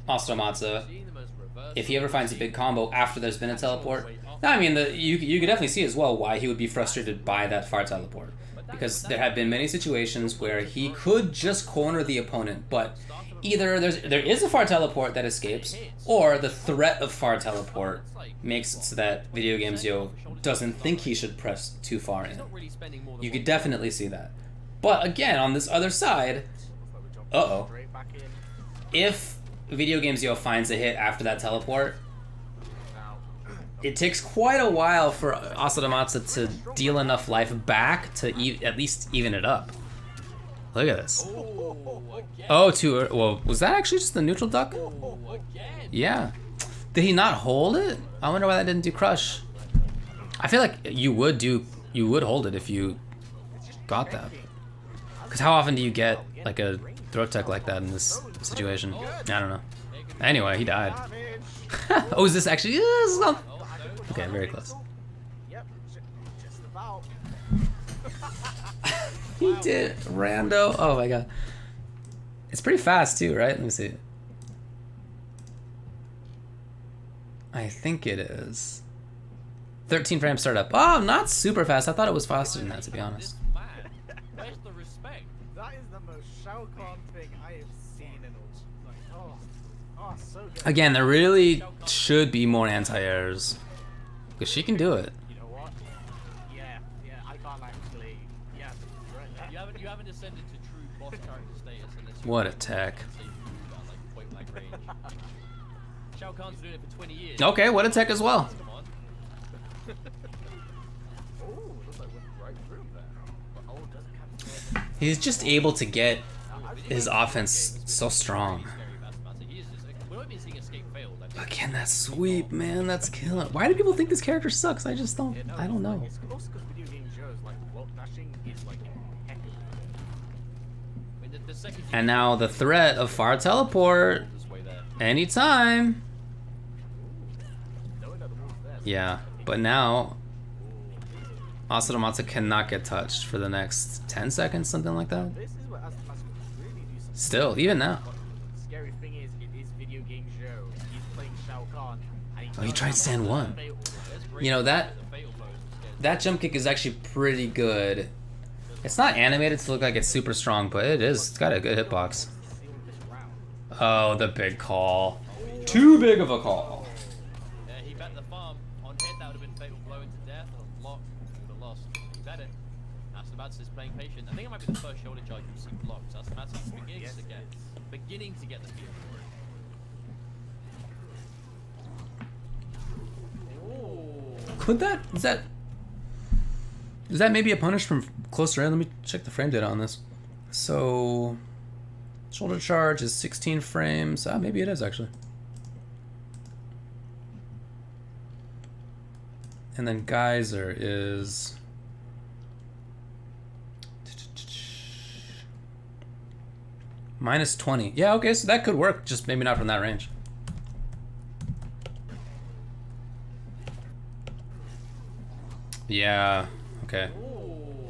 Asodimazze if he ever finds a big combo after there's been a teleport. No, I mean, you could definitely see as well why he would be frustrated by that far teleport. Because there have been many situations where he could just corner the opponent, but either there is a far teleport that escapes, or the threat of far teleport makes it so that VideoGamezYo doesn't think he should press too far in. You could definitely see that. But again, on this other side, uh-oh. Straight back in. If VideoGamezYo finds a hit after that teleport, Now, it takes quite a while for Asodimazze to deal enough life back to at least even it up. Look at this. Oh, well, was that actually just the neutral duck? Yeah. Did he not hold it? I wonder why that didn't do crush. I feel like you would hold it if you got that. Because how often do you get like a throw tech like that in this situation? I don't know. Anyway, he died. Oh, is this actually? This is not... Okay, very close. yep, just about. He did, rando. Oh my god. It's pretty fast too, right? Let me see. I think it is. 13 frame startup. Oh, not super fast. I thought it was faster than that, to be honest. Where's the respect? That is the most Shao Kahn thing I have seen in all. Like, oh, so good. Again, there really should be more anti-airs. Because she can do it. You know what? Yeah, I can't actually. Yeah, right. You haven't ascended to true boss character status unless you What a tech. say you do that, like point blank range. Shao Kahn's doing it for 20 years. Okay, what a tech as well. Come on. Oh, looks like we're right through there. But oh, doesn't have to. He's just able to get his offense so strong. We're not even seeing escape failed. Again, that sweep, man, that's killing. Why do people think this character sucks? I just don't, I don't know. It's also because VideoGamezYo is like block dashing is like impeccable. The second you And now the threat of far teleport this way there. anytime. Knowing that the wall's there. Yeah, but now Asodimazze cannot get touched for the next 10 seconds, something like that. This is what Asodimazze could really do something. Still, even now. The scary thing is, it is VideoGamezYo. He's playing Shao Kahn. And Oh, he tried stand one. You know, that jump kick is actually pretty good. It's not animated to look like it's super strong, but it is. It's got a good hitbox. Oh, the big call. Too big of a call. Yeah, he bet the farm on hit, that would have been fatal blow into death. On block, he would have lost. He bet it. Asodimazze is playing patient. I think it might be the first shoulder charge we've seen blocked. Asodimazze is beginning to get the feel for it. Could that, is that maybe a punish from closer in? Let me check the frame data on this. So, shoulder charge is 16 frames. Maybe it is actually. And then geyser is -20. Yeah, okay, so that could work, just maybe not from that range. Yeah. Okay. Ooh,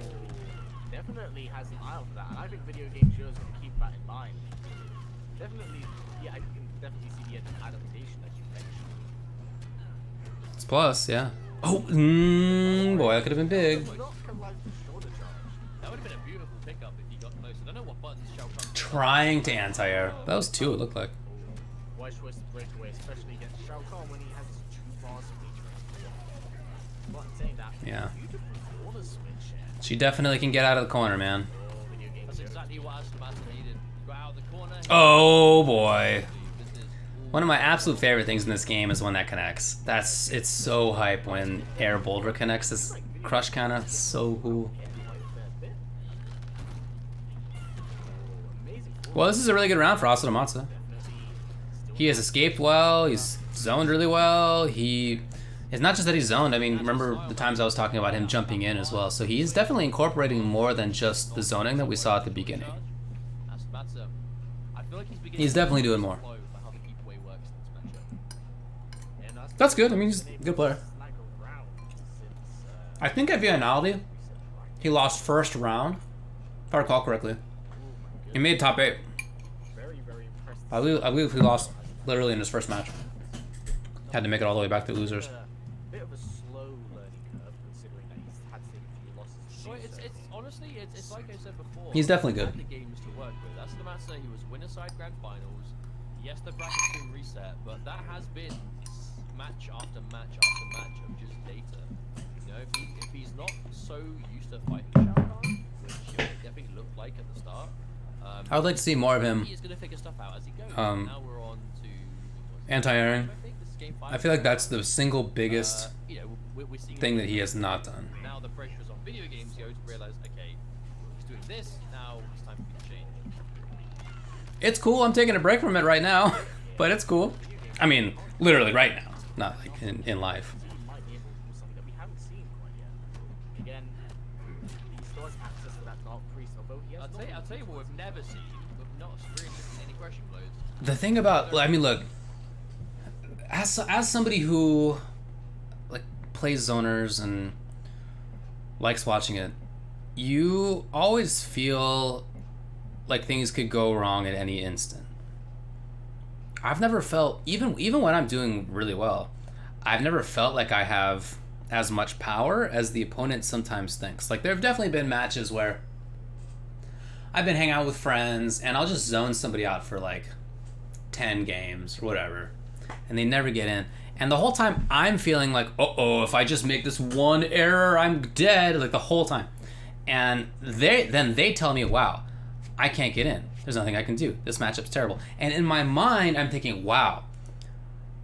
definitely has an eye on that, and I think VideoGamezYo is going to keep that in mind. Definitely, yeah, I can definitely see the adaptation that you mentioned. It's plus, yeah. Oh, boy, that could have been big. Not collide the shoulder charge. That would have been a beautiful pickup if he got close. I don't know what buttons Shao Kahn. Trying to anti-air. That was two, it looked like. Wise choice to break away, especially against Shao Kahn when he has his 2 bars of nature. But I'm saying that. Yeah. Beautiful corner switch here. She definitely can get out of the corner, man. That's exactly what Asodimazze needed. Got out of the corner. Oh, boy. One of my absolute favorite things in this game is when that connects. It's so hype when air boulder connects this crush counter. It's so cool. Well, this is a really good round for Asodimazze. He has escaped well, he's zoned really well, it's not just that he's zoned, I mean, remember the times I was talking about him jumping in as well, so he's definitely incorporating more than just the zoning that we saw at the beginning. He's definitely doing more. That's good, I mean, he's a good player. I think at Vianaldi, he lost first round, if I recall correctly. He made top 8. I believe he lost literally in his first match. Had to make it all the way back to losers. Bit of a slow learning curve considering that he's had to take a few losses. So it's honestly, it's like I said before. He's definitely good. He had the games to work with. Asodimazze, he was winner side grand finals. Yes, the bracket's been reset, but that has been match after match after match of just data. You know, if he's not so used to fighting Shao Kahn, which it definitely looked like at the start. I would like to see more of him. He's gonna figure stuff out as he goes. Now we're on to anti-airing. I I feel like that's the single biggest you know, we're seeing thing that he has not done. now the pressure is on VideoGamezYo to realize, okay, he's doing this, now it's time for me to change. It's cool, I'm taking a break from it right now, but it's cool. I mean, literally right now, not like in life. Might be able to do something that we haven't seen quite yet. Again, he still has access to that Dark Priest, although he has I'll tell you what we've never seen. We've not really seen any crushing blows. The thing about, I mean, look, as somebody who like plays zoners and likes watching it, you always feel like things could go wrong at any instant. I've never felt, even when I'm doing really well, I've never felt like I have as much power as the opponent sometimes thinks. Like, there have definitely been matches where I've been hanging out with friends and I'll just zone somebody out for like 10 games or whatever, and they never get in. And the whole time I'm feeling like, uh-oh, if I just make this one error, I'm dead, like the whole time. And they tell me, wow, I can't get in. There's nothing I can do. This matchup's terrible. And in my mind, I'm thinking, wow,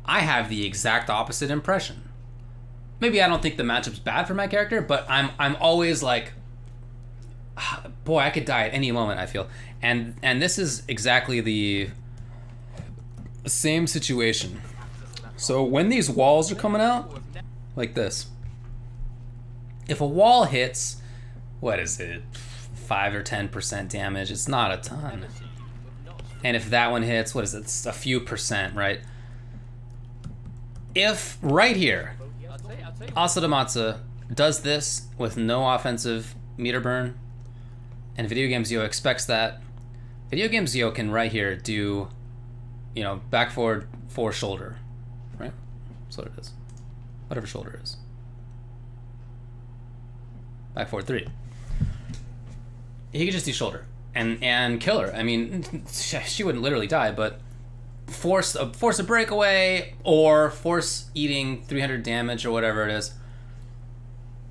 I have the exact opposite impression. Maybe I don't think the matchup's bad for my character, but I'm always like, boy, I could die at any moment, I feel. And this is exactly the same situation. So when these walls are coming out, like this, if a wall hits, what is it, 5 or 10% damage, it's not a ton. And if that one hits, what is it, it's a few percent, right? If right here, Asodimazze does this with no offensive meter burn, and VideoGamezYo expects that, VideoGamezYo can right here do, you know, back forward 4 shoulder, right? That's what it is. Whatever shoulder is. Back forward 3. He could just do shoulder and kill her. I mean, she wouldn't literally die, but force a breakaway or force eating 300 damage or whatever it is.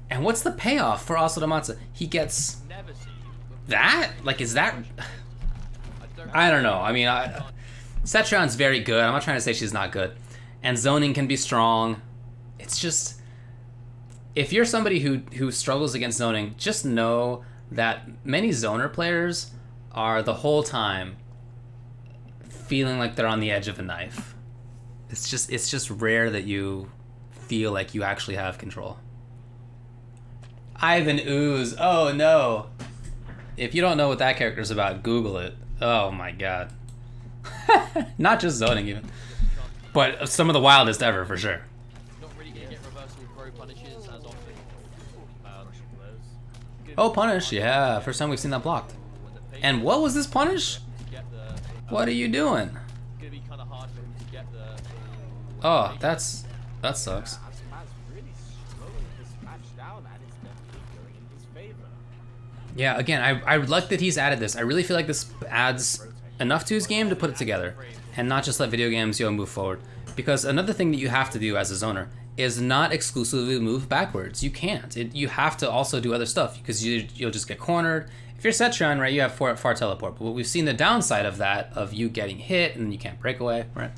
And what's the payoff for Asodimazze? He gets that? Like, is that? I don't know. I mean, Cetrion's very good. I'm not trying to say she's not good. And zoning can be strong. It's just, if you're somebody who struggles against zoning, just know that many zoner players are the whole time feeling like they're on the edge of a knife. It's just rare that you feel like you actually have control. Ivan Ooze. Oh no. If you don't know what that character's about, Google it. Oh my god. Not just zoning even, but some of the wildest ever for sure. Not really gonna get reversal throw punishes as often. Oh, punish. Yeah, first time we've seen that blocked. And what was this punish? What are you doing? Gonna be kind of hard for him to get the. Oh, that sucks. Yeah, again, I like that he's added this. I really feel like this adds enough to his game to put it together and not just let VideoGamezYo move forward. Because another thing that you have to do as a zoner is not exclusively move backwards. You can't. You have to also do other stuff because you'll just get cornered. If you're Cetrion, right, you have far teleport. But we've seen the downside of that, of you getting hit and you can't break away, right?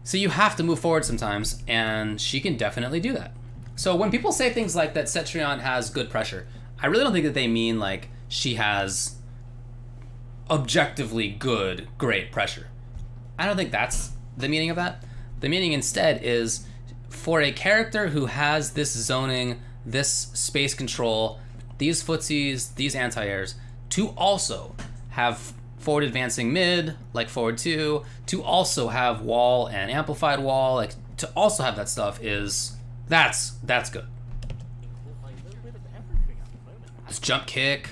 So you have to move forward sometimes, and she can definitely do that. So when people say things like that Cetrion has good pressure, I really don't think that they mean like she has objectively good, great pressure. I don't think that's the meaning of that. The meaning instead is for a character who has this zoning, this space control, these footsies, these anti-airs, to also have forward advancing mid, like forward 2, to also have wall and amplified wall, like to also have that stuff is, that's good. This jump kick.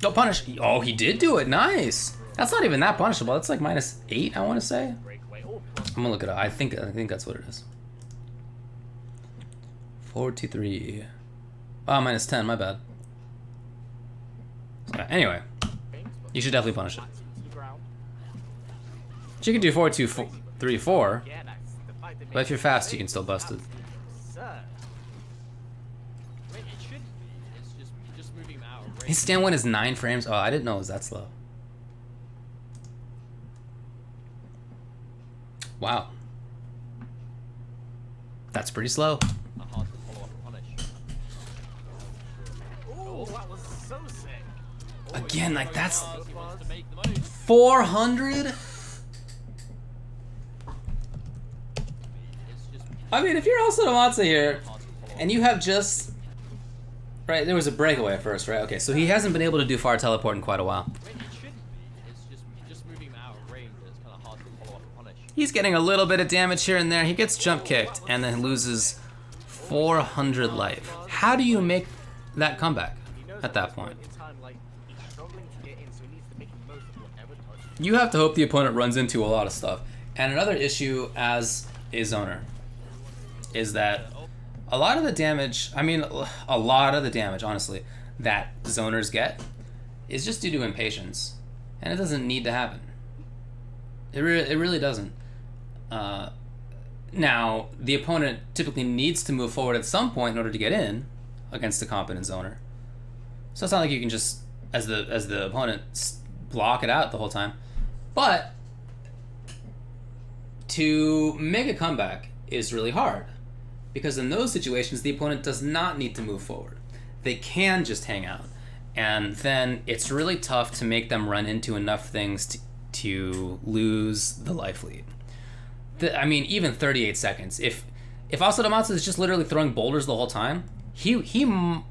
No punish. Oh, he did do it. Nice. That's not even that punishable. That's like -8, I want to say. I'm gonna look it up. I think that's what it is. 4-2-3. Oh, -10. My bad. Anyway, you should definitely punish it. She can do 4-2-3-4, but if you're fast, you can still bust it. His stand 1 is 9 frames. Oh, I didn't know it was that slow. Wow. That's pretty slow. Again, like that's 400. I mean, if you're Asodimazze here, and you have just right, there was a breakaway at first, right? Okay, so he hasn't been able to do far teleport in quite a while. He's getting a little bit of damage here and there. He gets jump kicked and then loses 400 life. How do you make that comeback at that point? You have to hope the opponent runs into a lot of stuff. And another issue as a zoner is that a lot of the damage, I mean, a lot of the damage, honestly, that zoners get is just due to impatience. And it doesn't need to happen. It really doesn't. Now, the opponent typically needs to move forward at some point in order to get in against a competent zoner. So it's not like you can just, as the opponent, block it out the whole time. But to make a comeback is really hard, because in those situations, the opponent does not need to move forward. They can just hang out. And then it's really tough to make them run into enough things to lose the life lead. I mean, even 38 seconds. If Asodimazze is just literally throwing boulders the whole time, he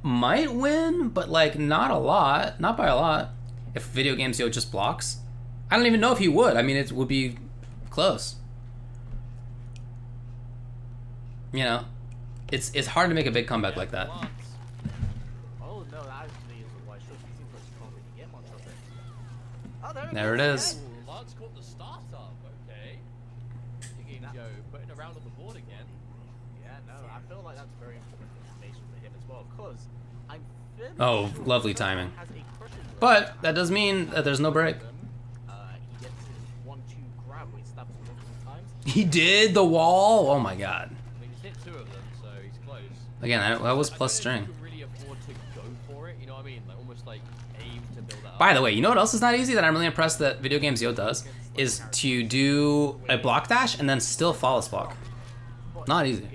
might win, but like not by a lot. If VideoGamezYo just blocks, I don't even know if he would. I mean, it would be close. You know, it's hard to make a big comeback like that. There it is. Lance caught the startup, okay. VideoGamezYo putting a round on the board again. Yeah, no, I feel like that's very important information for him as well, because I'm feeling Oh, lovely timing. But that does mean that there's no break. He gets his 1-2 grab where he stabs him multiple times. He did the wall. Oh my god. I mean, he's hit 2 of them, so he's close. Again, that was plus I don't string. know if you could really afford to go for it, you know what I mean? Like almost like aim to build that up. By the way, you know what else is not easy that I'm really impressed that VideoGamezYo does? Is to do a block dash and then still flawless block. Not easy.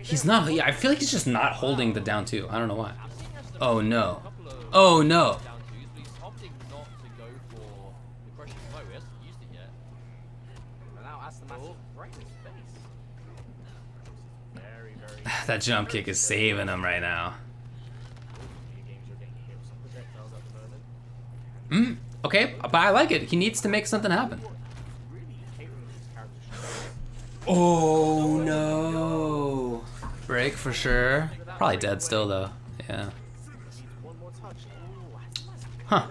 He's not, yeah, I feel like he's just not holding the down 2. I don't know why. Oh no. Oh no. That jump kick is saving him right now. Okay, but I like it. He needs to make something happen. Oh no. Break for sure. Probably dead still though. Yeah. Huh.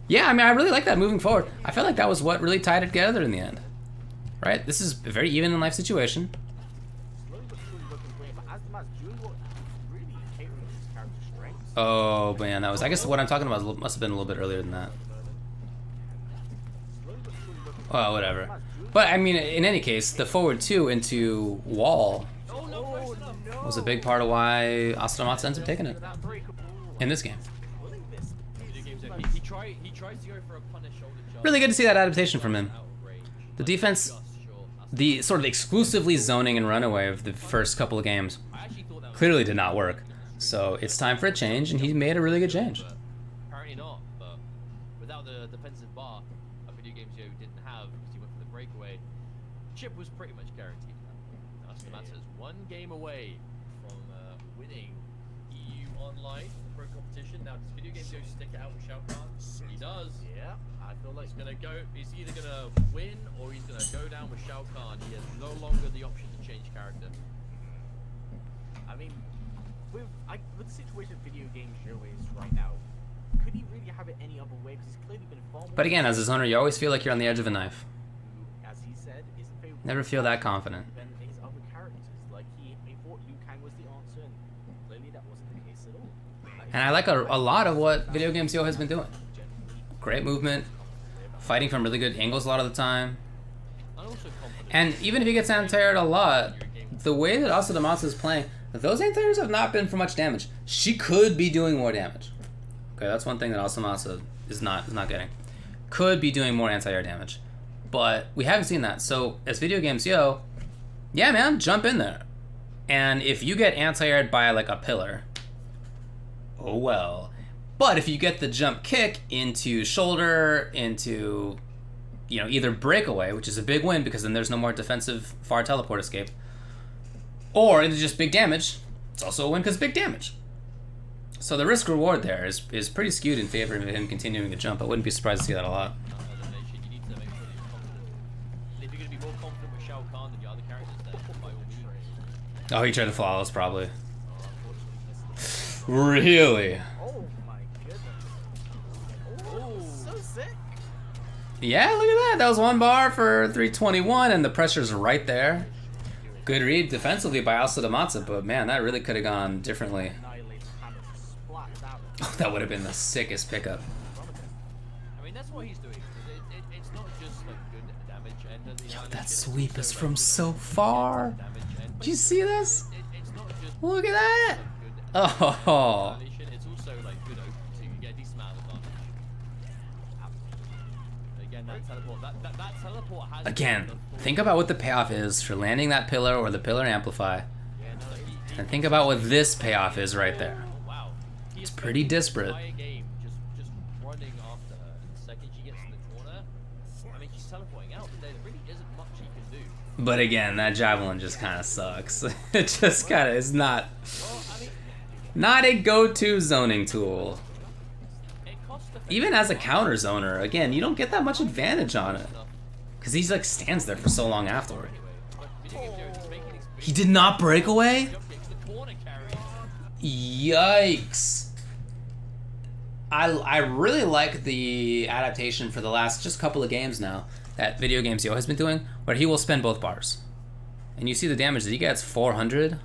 Yeah, I mean, I really like that moving forward. I felt like that was what really tied it together in the end. Right? This is a very even in life situation. Oh man, that was, I guess what I'm talking about must have been a little bit earlier than that. Well, whatever. But I mean, in any case, the forward 2 into wall was a big part of why Asodimazze ends up taking it in this game. He tries to go for a punish shoulder charge. Really good to see that adaptation from him. The defense, the sort of exclusively zoning and runaway of the first couple of games clearly did not work. So it's time for a change, and he made a really good change. Apparently not, but without the defensive bar, VideoGamezYo didn't have, because he went for the breakaway, chip was pretty much guaranteed. Asodimazze is 1 game away from winning EU Online Pro Competition. Now, does VideoGamezYo stick it out with Shao Kahn? He does. Yeah, I feel like he's either gonna win or he's gonna go down with Shao Kahn. He has no longer the option to change character. I mean, with the situation VideoGamezYo is right now, could he really have it any other way? Because he's clearly been far more. But again, as a zoner, you always feel like you're on the edge of a knife. As he said, isn't very Never feel that confident. than his other characters. Like he thought Liu Kang was the answer, and clearly that wasn't the case at all. And I like a lot of what VideoGamezYo has been doing. Great movement, fighting from really good angles a lot of the time. And even if he gets anti-aired a lot, the way that Asodimazze is playing, those anti-airs have not been for much damage. She could be doing more damage. Okay, that's one thing that Asodimazze is not getting. Could be doing more anti-air damage. But we haven't seen that. So as VideoGamezYo, yeah man, jump in there. And if you get anti-aired by like a pillar, oh well. But if you get the jump kick into shoulder, into, you know, either breakaway, which is a big win because then there's no more defensive far teleport escape, or into just big damage, it's also a win because big damage. So the risk reward there is pretty skewed in favor of him continuing to jump. I wouldn't be surprised to see that a lot. You need to make sure that you're confident. And if you're going to be more confident with Shao Kahn than your other characters, then by all means. Oh, he tried to flawless probably. Really? Oh my goodness. Oh, so sick. Yeah, look at that. That was 1 bar for 321, and the pressure's right there. Good read defensively by Asodimazze, but man, that really could have gone differently. Oh, that would have been the sickest pickup. I mean, that's what he's doing. It's not just like good damage and Yo, that sweep is from so far. Did you see this? it's not just Look at that. Oh. it's also like good open too. You get a decent amount of advantage. Again, that teleport has Again, think about what the payoff is for landing that pillar or the pillar amplify. And think about what this payoff is right there. Wow. It's pretty disparate. Game just running after her, and the second she gets in the corner, I mean, she's teleporting out, but there really isn't much she can do. But again, that javelin just kind of sucks. It just kind of is not a go-to zoning tool. Even as a counter zoner, again, you don't get that much advantage on it. Because he's like stands there for so long afterward. He did not break away? Yikes. I really like the adaptation for the last just couple of games now that VideoGamezYo has been doing, where he will spend both bars. And you see the damage that he gets, 400.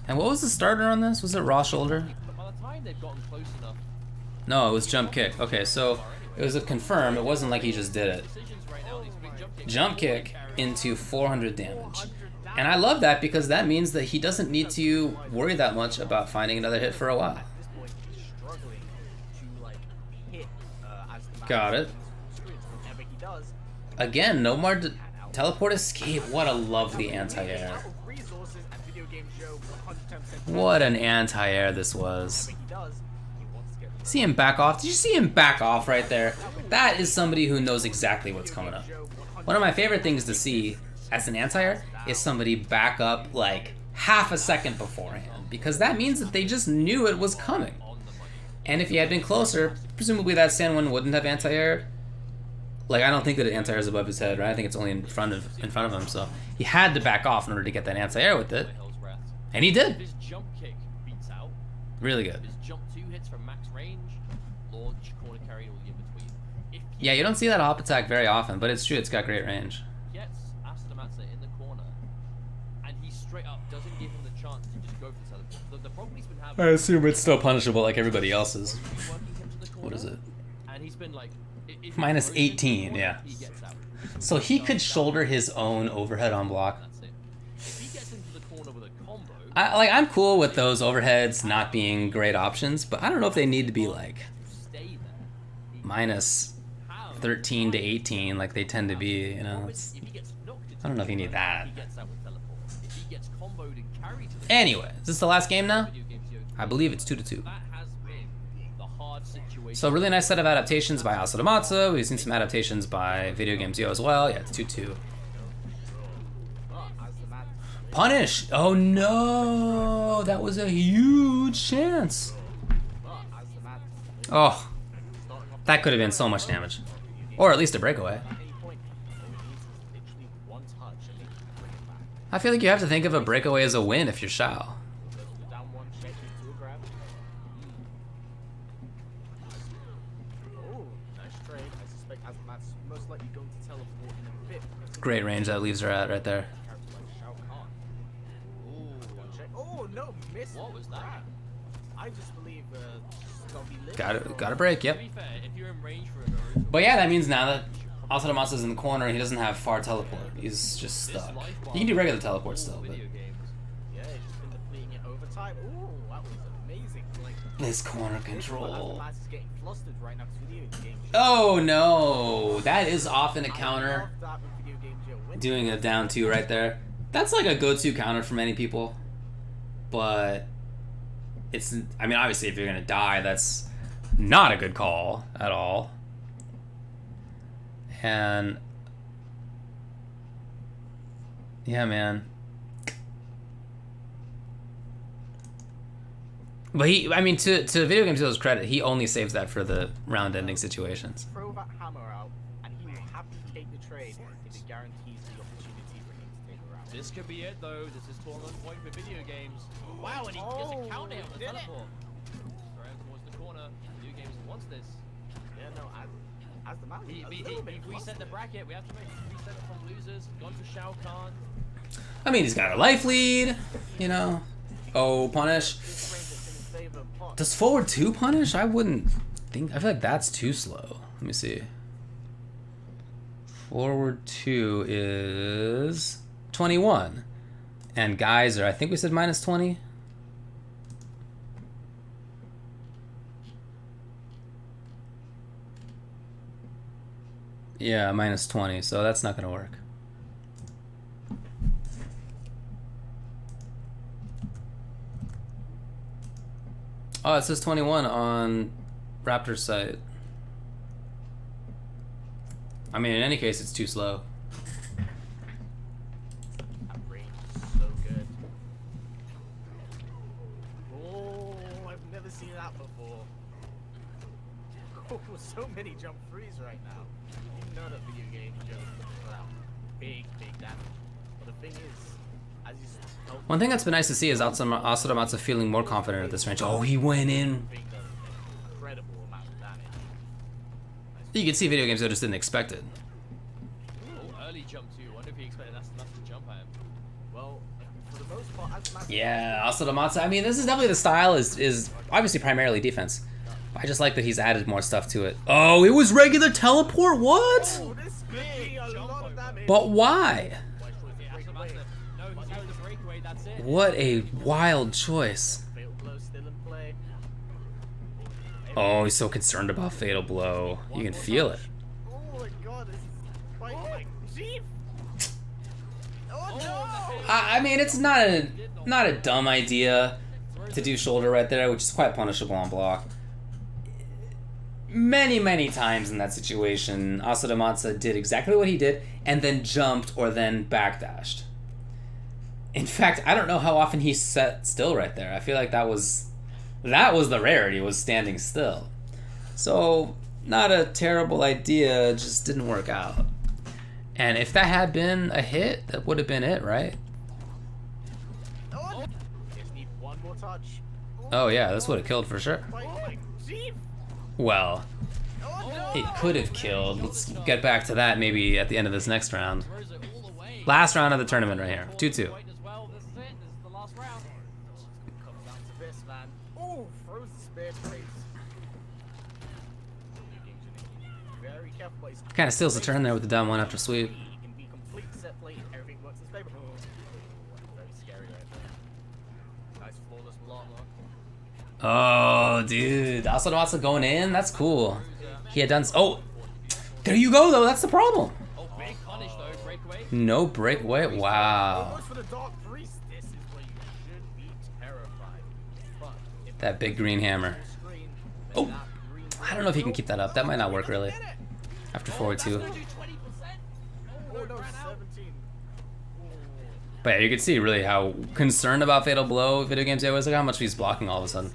And what was the starter on this? Was it raw shoulder? By the time they've gotten close enough. No, it was jump kick. Okay, so it was a confirm. It wasn't like he just did it. Jump kick into 400 damage. And I love that because that means that he doesn't need to worry that much about finding another hit for a while. Got it. Again, no more teleport escape. What a lovely anti-air. What an anti-air this was. See him back off? Did you see him back off right there? That is somebody who knows exactly what's coming up. One of my favorite things to see as an anti-air is somebody back up like half a second beforehand, because that means that they just knew it was coming. And if he had been closer, presumably that stand one wouldn't have anti-aired. Like, I don't think that it anti-airs above his head, right? I think it's only in front of him, so he had to back off in order to get that anti-air with it. And he did. His jump kick beats out. Really good. His jump 2 hits from max range, launch, corner carry, all the in between. Yeah, you don't see that hop attack very often, but it's true, it's got great range. Gets Asodimazze in the corner, and he straight up doesn't give him the chance to just go for the teleport. The problem he's been having. I assume it's still punishable like everybody else's. Working him to the corner, What is it? And he's been like. Minus 18, yeah. So he could shoulder his own overhead on block. That's it. If he gets into the corner with a combo, I'm cool with those overheads not being great options, but I don't know if they need to be like stay there. minus 13 to 18 like they tend to be, you know. If he gets knocked into I don't know if you need that. he gets out with teleport. If he gets comboed and carried to the Anyway, is this the last game now? VideoGamezYo, I believe it's 2-2. that has been the hard situation. So really nice set of adaptations by Asodimazze. We've seen some adaptations by VideoGamezYo as well. Yeah, it's 2-2. Punish! Oh no! That was a huge chance. Oh, that could have been so much damage. Or at least a breakaway. I feel like you have to think of a breakaway as a win if you're Shao. Great range that leaves her at right there. Oh no, missed. What was that? I just believe Got a break, yep. To be fair, if you're in range for a But yeah, that means now that Asodimazze's in the corner, he doesn't have far teleport. He's just stuck. He can do regular teleport still, but video games. yeah, he's just been depleting it over time. Ooh, that was amazing. Like, this corner control. Asodimazze is getting flustered right now because video games. Oh no, that is often a counter. I love that with VideoGamezYo wins. Doing a down two right there. That's like a go-to counter for many people. But it's, I mean, obviously if you're gonna die, that's not a good call at all. And yeah, man. But he, I mean, to VideoGamezYo's credit, he only saves that for the round-ending situations. Throw that hammer out, and he will happily take the trade if it guarantees the opportunity for him to take a round. This could be it though. This is tournament point for video games. Wow, and he gets a counter hit on the teleport. Thrown towards the corner. Video games wants this. Yeah, no, as the man, He reset the bracket. We have to make reset it from losers. Gone to Shao Kahn. I mean, he's got a life lead, you know. Oh, punish. Does forward 2 punish? I wouldn't think. I feel like that's too slow. Let me see. Forward 2 is 21. And Geyser, I think we said minus 20. Yeah, minus 20, so that's not going to work. Oh, it says 21 on Raptor's site. I mean, in any case, it's too slow. That range is so good. Oh, I've never seen that before. Oh, so many jump threes right now. You know that video game just big damage. But the thing is, as you one thing that's been nice to see is Asodimazze feeling more confident at this range. Oh, he went in. incredible amount of damage. You can see VideoGamezYo just didn't expect it. Oh, early jump too. Wonder if he expected us to jump at him. Well, for the most part, as Yeah, Asodimazze. I mean, this is definitely the style. Is obviously primarily defense. I just like that he's added more stuff to it. Oh, it was regular teleport. What? Oh, this could be a lot of damage. But why? No, he's using the breakaway. That's it. What a wild choice. Fatal blow still in play. Oh, he's so concerned about fatal blow. You can feel it. Oh my god, this is quite like jeep. Oh no! I mean, it's not a dumb idea to do shoulder right there, which is quite punishable on block. Many times in that situation, Asodimazze did exactly what he did and then jumped or then backdashed. In fact, I don't know how often he sat still right there. I feel like that was That was the rarity, was standing still. So, not a terrible idea, just didn't work out. And if that had been a hit, that would have been it, right? Just need one more touch. Oh yeah, this would have killed for sure. Well, it could have killed. Let's get back to that maybe at the end of this next round. Last round of the tournament right here, 2-2. Kind of steals the turn there with the down one after sweep. Oh, dude. Asodimazze going in? That's cool. He had done... Oh! There you go, though. That's the problem. No breakaway? Wow. That big green hammer. Oh! I don't know if he can keep that up. That might not work, really. After forward 2. But yeah, you can see really how concerned about Fatal Blow VideoGamezYo is. Like how much he's blocking all of a sudden.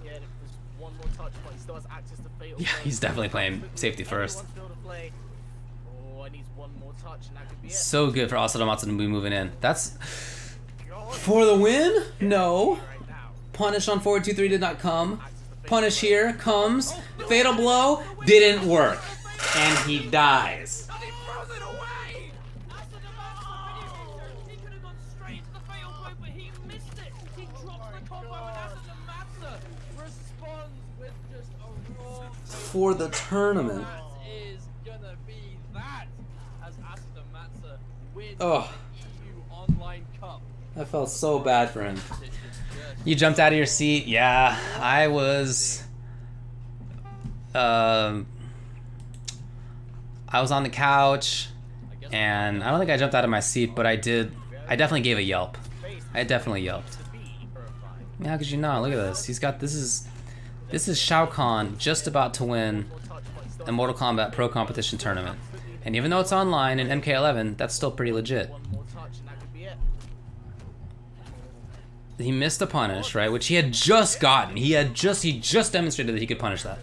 Yeah, he's definitely playing safety first. So good for Asodimazze to be moving in. That's for the win? No. Punish on forward 2-3 did not come. Punish here comes. Fatal Blow didn't work. And he dies. For the tournament. Oh, I felt so bad for him. You jumped out of your seat. Yeah, I was. I was on the couch, and I don't think I jumped out of my seat, but I did. I definitely gave a yelp. I definitely yelped. Yeah, how could you not? Look at this. He's got this is Shao Kahn just about to win a Mortal Kombat Pro Competition tournament. And even though it's online in MK11, that's still pretty legit. He missed a punish, right? Which he had just gotten. He just demonstrated that he could punish that.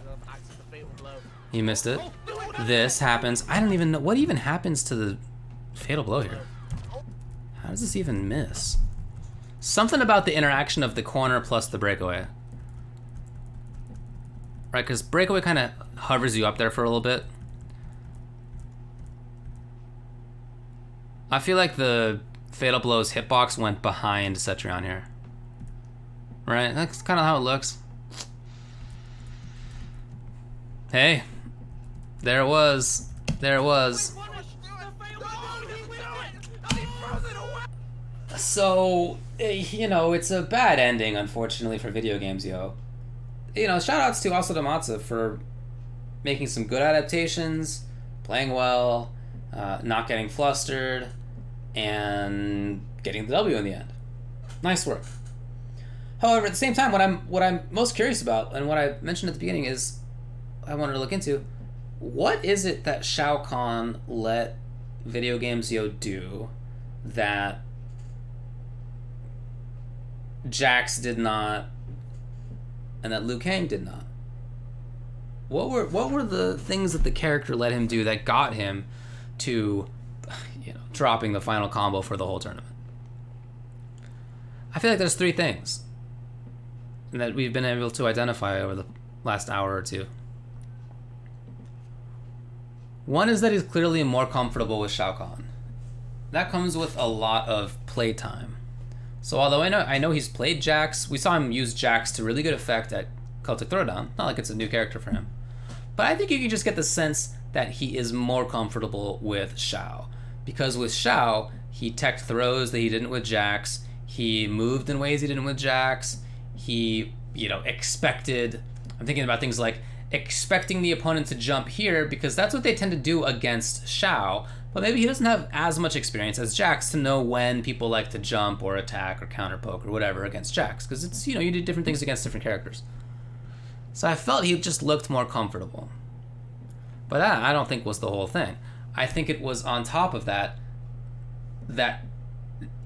He missed it. This happens. I don't even know what even happens to the Fatal Blow here. How does this even miss? Something about the interaction of the corner plus the breakaway. Right, because breakaway kind of hovers you up there for a little bit. I feel like the Fatal Blow's hitbox went behind Cetrion here. Right, that's kind of how it looks. Hey, there it was. There it was. So, you know, it's a bad ending, unfortunately, for VideoGamezYo. You know, shoutouts to Asodimazze for making some good adaptations, playing well, not getting flustered, and getting the W in the end. Nice work. However, at the same time, what I'm most curious about, and what I mentioned at the beginning is, I wanted to look into, what is it that Shao Kahn let VideoGamezYo do that Jax did not, and that Liu Kang did not? What were the things that the character let him do that got him to, you know, dropping the final combo for the whole tournament? I feel like there's three things that we've been able to identify over the last hour or two. One is that he's clearly more comfortable with Shao Kahn. That comes with a lot of playtime. So although I know he's played Jax, we saw him use Jax to really good effect at Celtic Throwdown. Not like it's a new character for him. But I think you can just get the sense that he is more comfortable with Shao. Because with Shao, he teched throws that he didn't with Jax. He moved in ways he didn't with Jax. He, you know, expected... I'm thinking about things like expecting the opponent to jump here because that's what they tend to do against Shao. But maybe he doesn't have as much experience as Jax to know when people like to jump or attack or counter poke or whatever against Jax. Because it's, you know, you do different things against different characters. So I felt he just looked more comfortable. But that, I don't think, was the whole thing. I think it was on top of that, that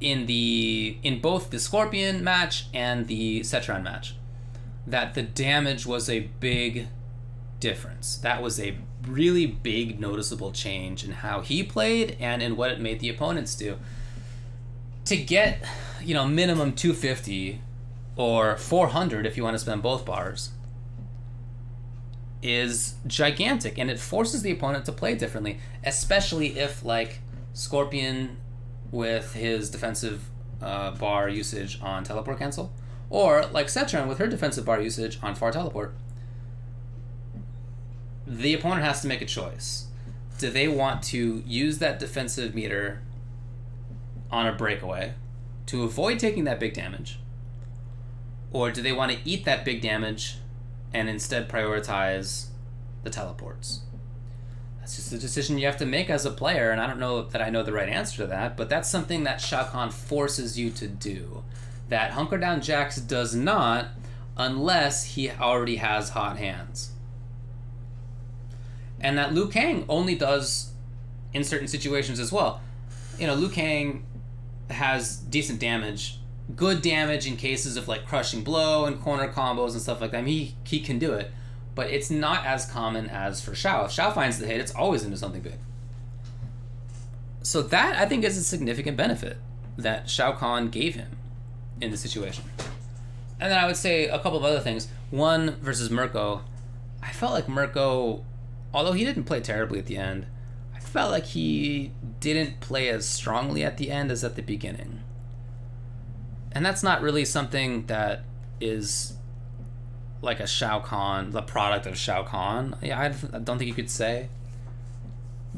in both the Scorpion match and the Cetrion match, that the damage was a big difference. That was a really big noticeable change in how he played and in what it made the opponents do. To get, minimum 250 or 400 if you want to spend both bars is gigantic, and it forces the opponent to play differently, especially if, like, Scorpion with his defensive bar usage on teleport cancel, or like Setron with her defensive bar usage on far teleport. The opponent has to make a choice. Do they want to use that defensive meter on a breakaway to avoid taking that big damage, or do they want to eat that big damage and instead prioritize the teleports? That's just a decision you have to make as a player, and I don't know that I know the right answer to that, but that's something that Shao Kahn forces you to do, that Hunker Down Jax does not, unless he already has hot hands. And that Liu Kang only does in certain situations as well. Liu Kang has decent damage, good damage in cases of like crushing blow and corner combos and stuff like that. I mean, he can do it, but it's not as common as for Shao. If Shao finds the hit, it's always into something big. So that, I think, is a significant benefit that Shao Kahn gave him in the situation. And then I would say a couple of other things. One, versus Murko, I felt like Murko, although he didn't play terribly at the end, I felt like he didn't play as strongly at the end as at the beginning. And that's not really something that is like a Shao Kahn, the product of Shao Kahn. Yeah, I don't think you could say.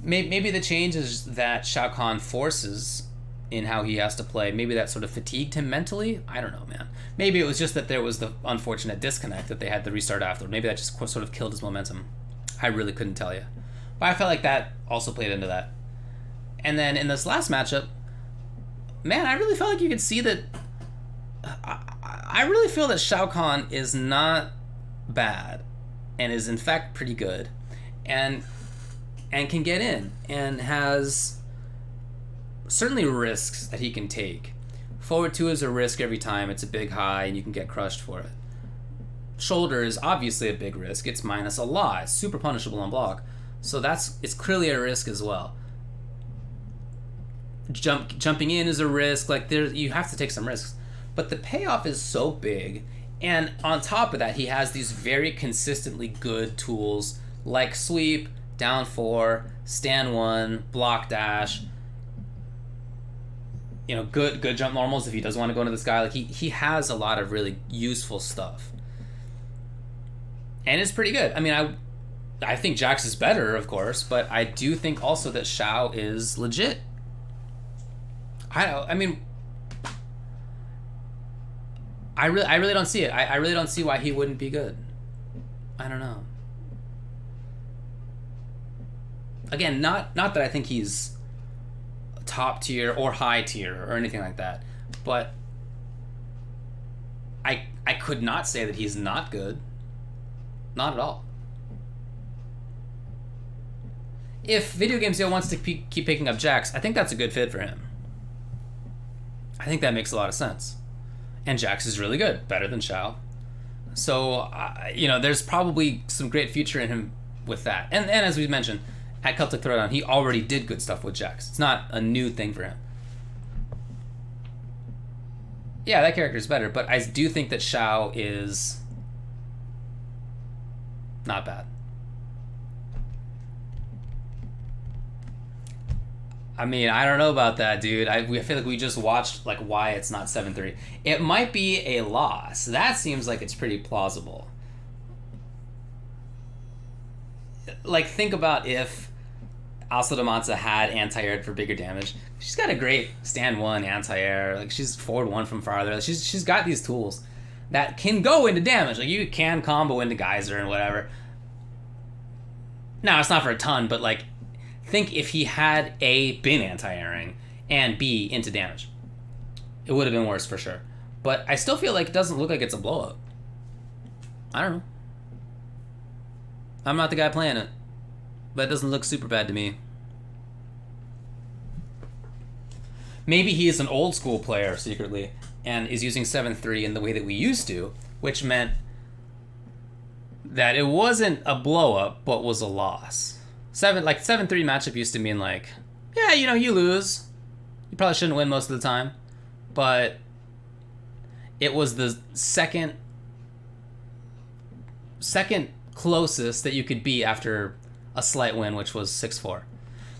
Maybe the change is that Shao Kahn forces in how he has to play. Maybe that sort of fatigued him mentally. I don't know, man. Maybe it was just that there was the unfortunate disconnect that they had to restart after. Maybe that just sort of killed his momentum. I really couldn't tell you. But I felt like that also played into that. And then in this last matchup, man, I really felt like you could see that. I really feel that Shao Kahn is not bad, and is in fact pretty good, and can get in, and has certainly risks that he can take. Forward 2 is a risk every time. It's a big high, and you can get crushed for it. Shoulder is obviously a big risk. It's minus a lot. It's super punishable on block. So it's clearly a risk as well. Jumping in is a risk. Like, you have to take some risks. But the payoff is so big, and on top of that, he has these very consistently good tools like sweep, down 4, stand 1, block dash. Good jump normals if he does want to go into the sky. Like, he has a lot of really useful stuff, and it's pretty good. I mean, I think Jax is better, of course, but I do think also that Shao is legit. I really don't see it. I really don't see why he wouldn't be good. I don't know. Again, not that I think he's top tier or high tier or anything like that, but I could not say that he's not good. Not at all. If VideoGamezYo wants to keep picking up Jax, I think that's a good fit for him. I think that makes a lot of sense. And Jax is really good, better than Shao. So, there's probably some great future in him with that. And as we mentioned, at Celtic Throwdown, he already did good stuff with Jax. It's not a new thing for him. Yeah, that character is better, but I do think that Shao is not bad. I mean, I don't know about that, dude. I feel like we just watched like why it's not 7-3. It might be a loss. That seems like it's pretty plausible. Like, think about if Asodimazze had anti-air for bigger damage. She's got a great stand 1 anti-air. Like, she's forward 1 from farther. She's got these tools that can go into damage. Like, you can combo into Geyser and whatever. Now, it's not for a ton, but like, think if he had A, been anti-airing, and B, into damage. It would have been worse for sure. But I still feel like it doesn't look like it's a blow-up. I don't know. I'm not the guy playing it. But it doesn't look super bad to me. Maybe he is an old school player secretly, and is using 7-3 in the way that we used to, which meant that it wasn't a blow up, but was a loss. 7-3 matchup used to mean like, yeah, you know, you lose. You probably shouldn't win most of the time, but it was the second closest that you could be after a slight win, which was 6-4.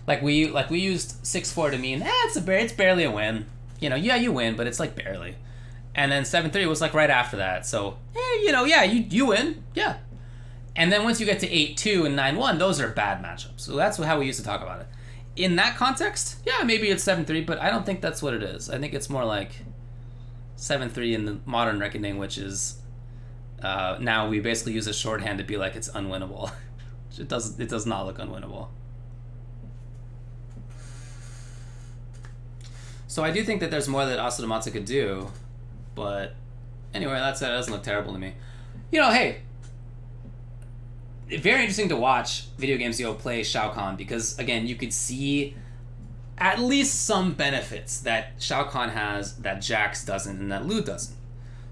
Like we used 6-4 to mean, it's barely a win. You know, yeah, you win, but it's like barely. And then 7-3 was like right after that. So, you know, yeah, you win, yeah. And then once you get to 8-2 and 9-1, those are bad matchups. So that's how we used to talk about it. In that context, yeah, maybe it's 7-3, but I don't think that's what it is. I think it's more like 7-3 in the modern reckoning, which is now we basically use a shorthand to be like it's unwinnable. It does not look unwinnable. So I do think that there's more that Asodimazze could do, but anyway, that said, it doesn't look terrible to me. You know, hey, very interesting to watch VideoGamezYo play Shao Kahn because, again, you could see at least some benefits that Shao Kahn has that Jax doesn't and that Lu doesn't.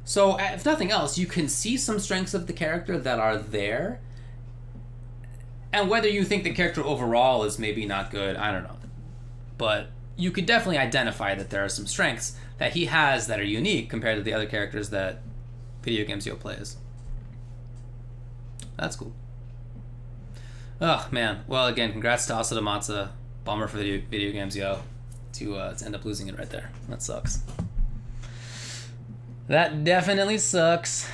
So, if nothing else, you can see some strengths of the character that are there, and whether you think the character overall is maybe not good, I don't know. But you could definitely identify that there are some strengths that he has that are unique compared to the other characters that VideoGamezYo plays. That's cool. Oh, man. Well, again, congrats to Asodimazze. Bummer for VideoGamezYo to end up losing it right there. That sucks. That definitely sucks.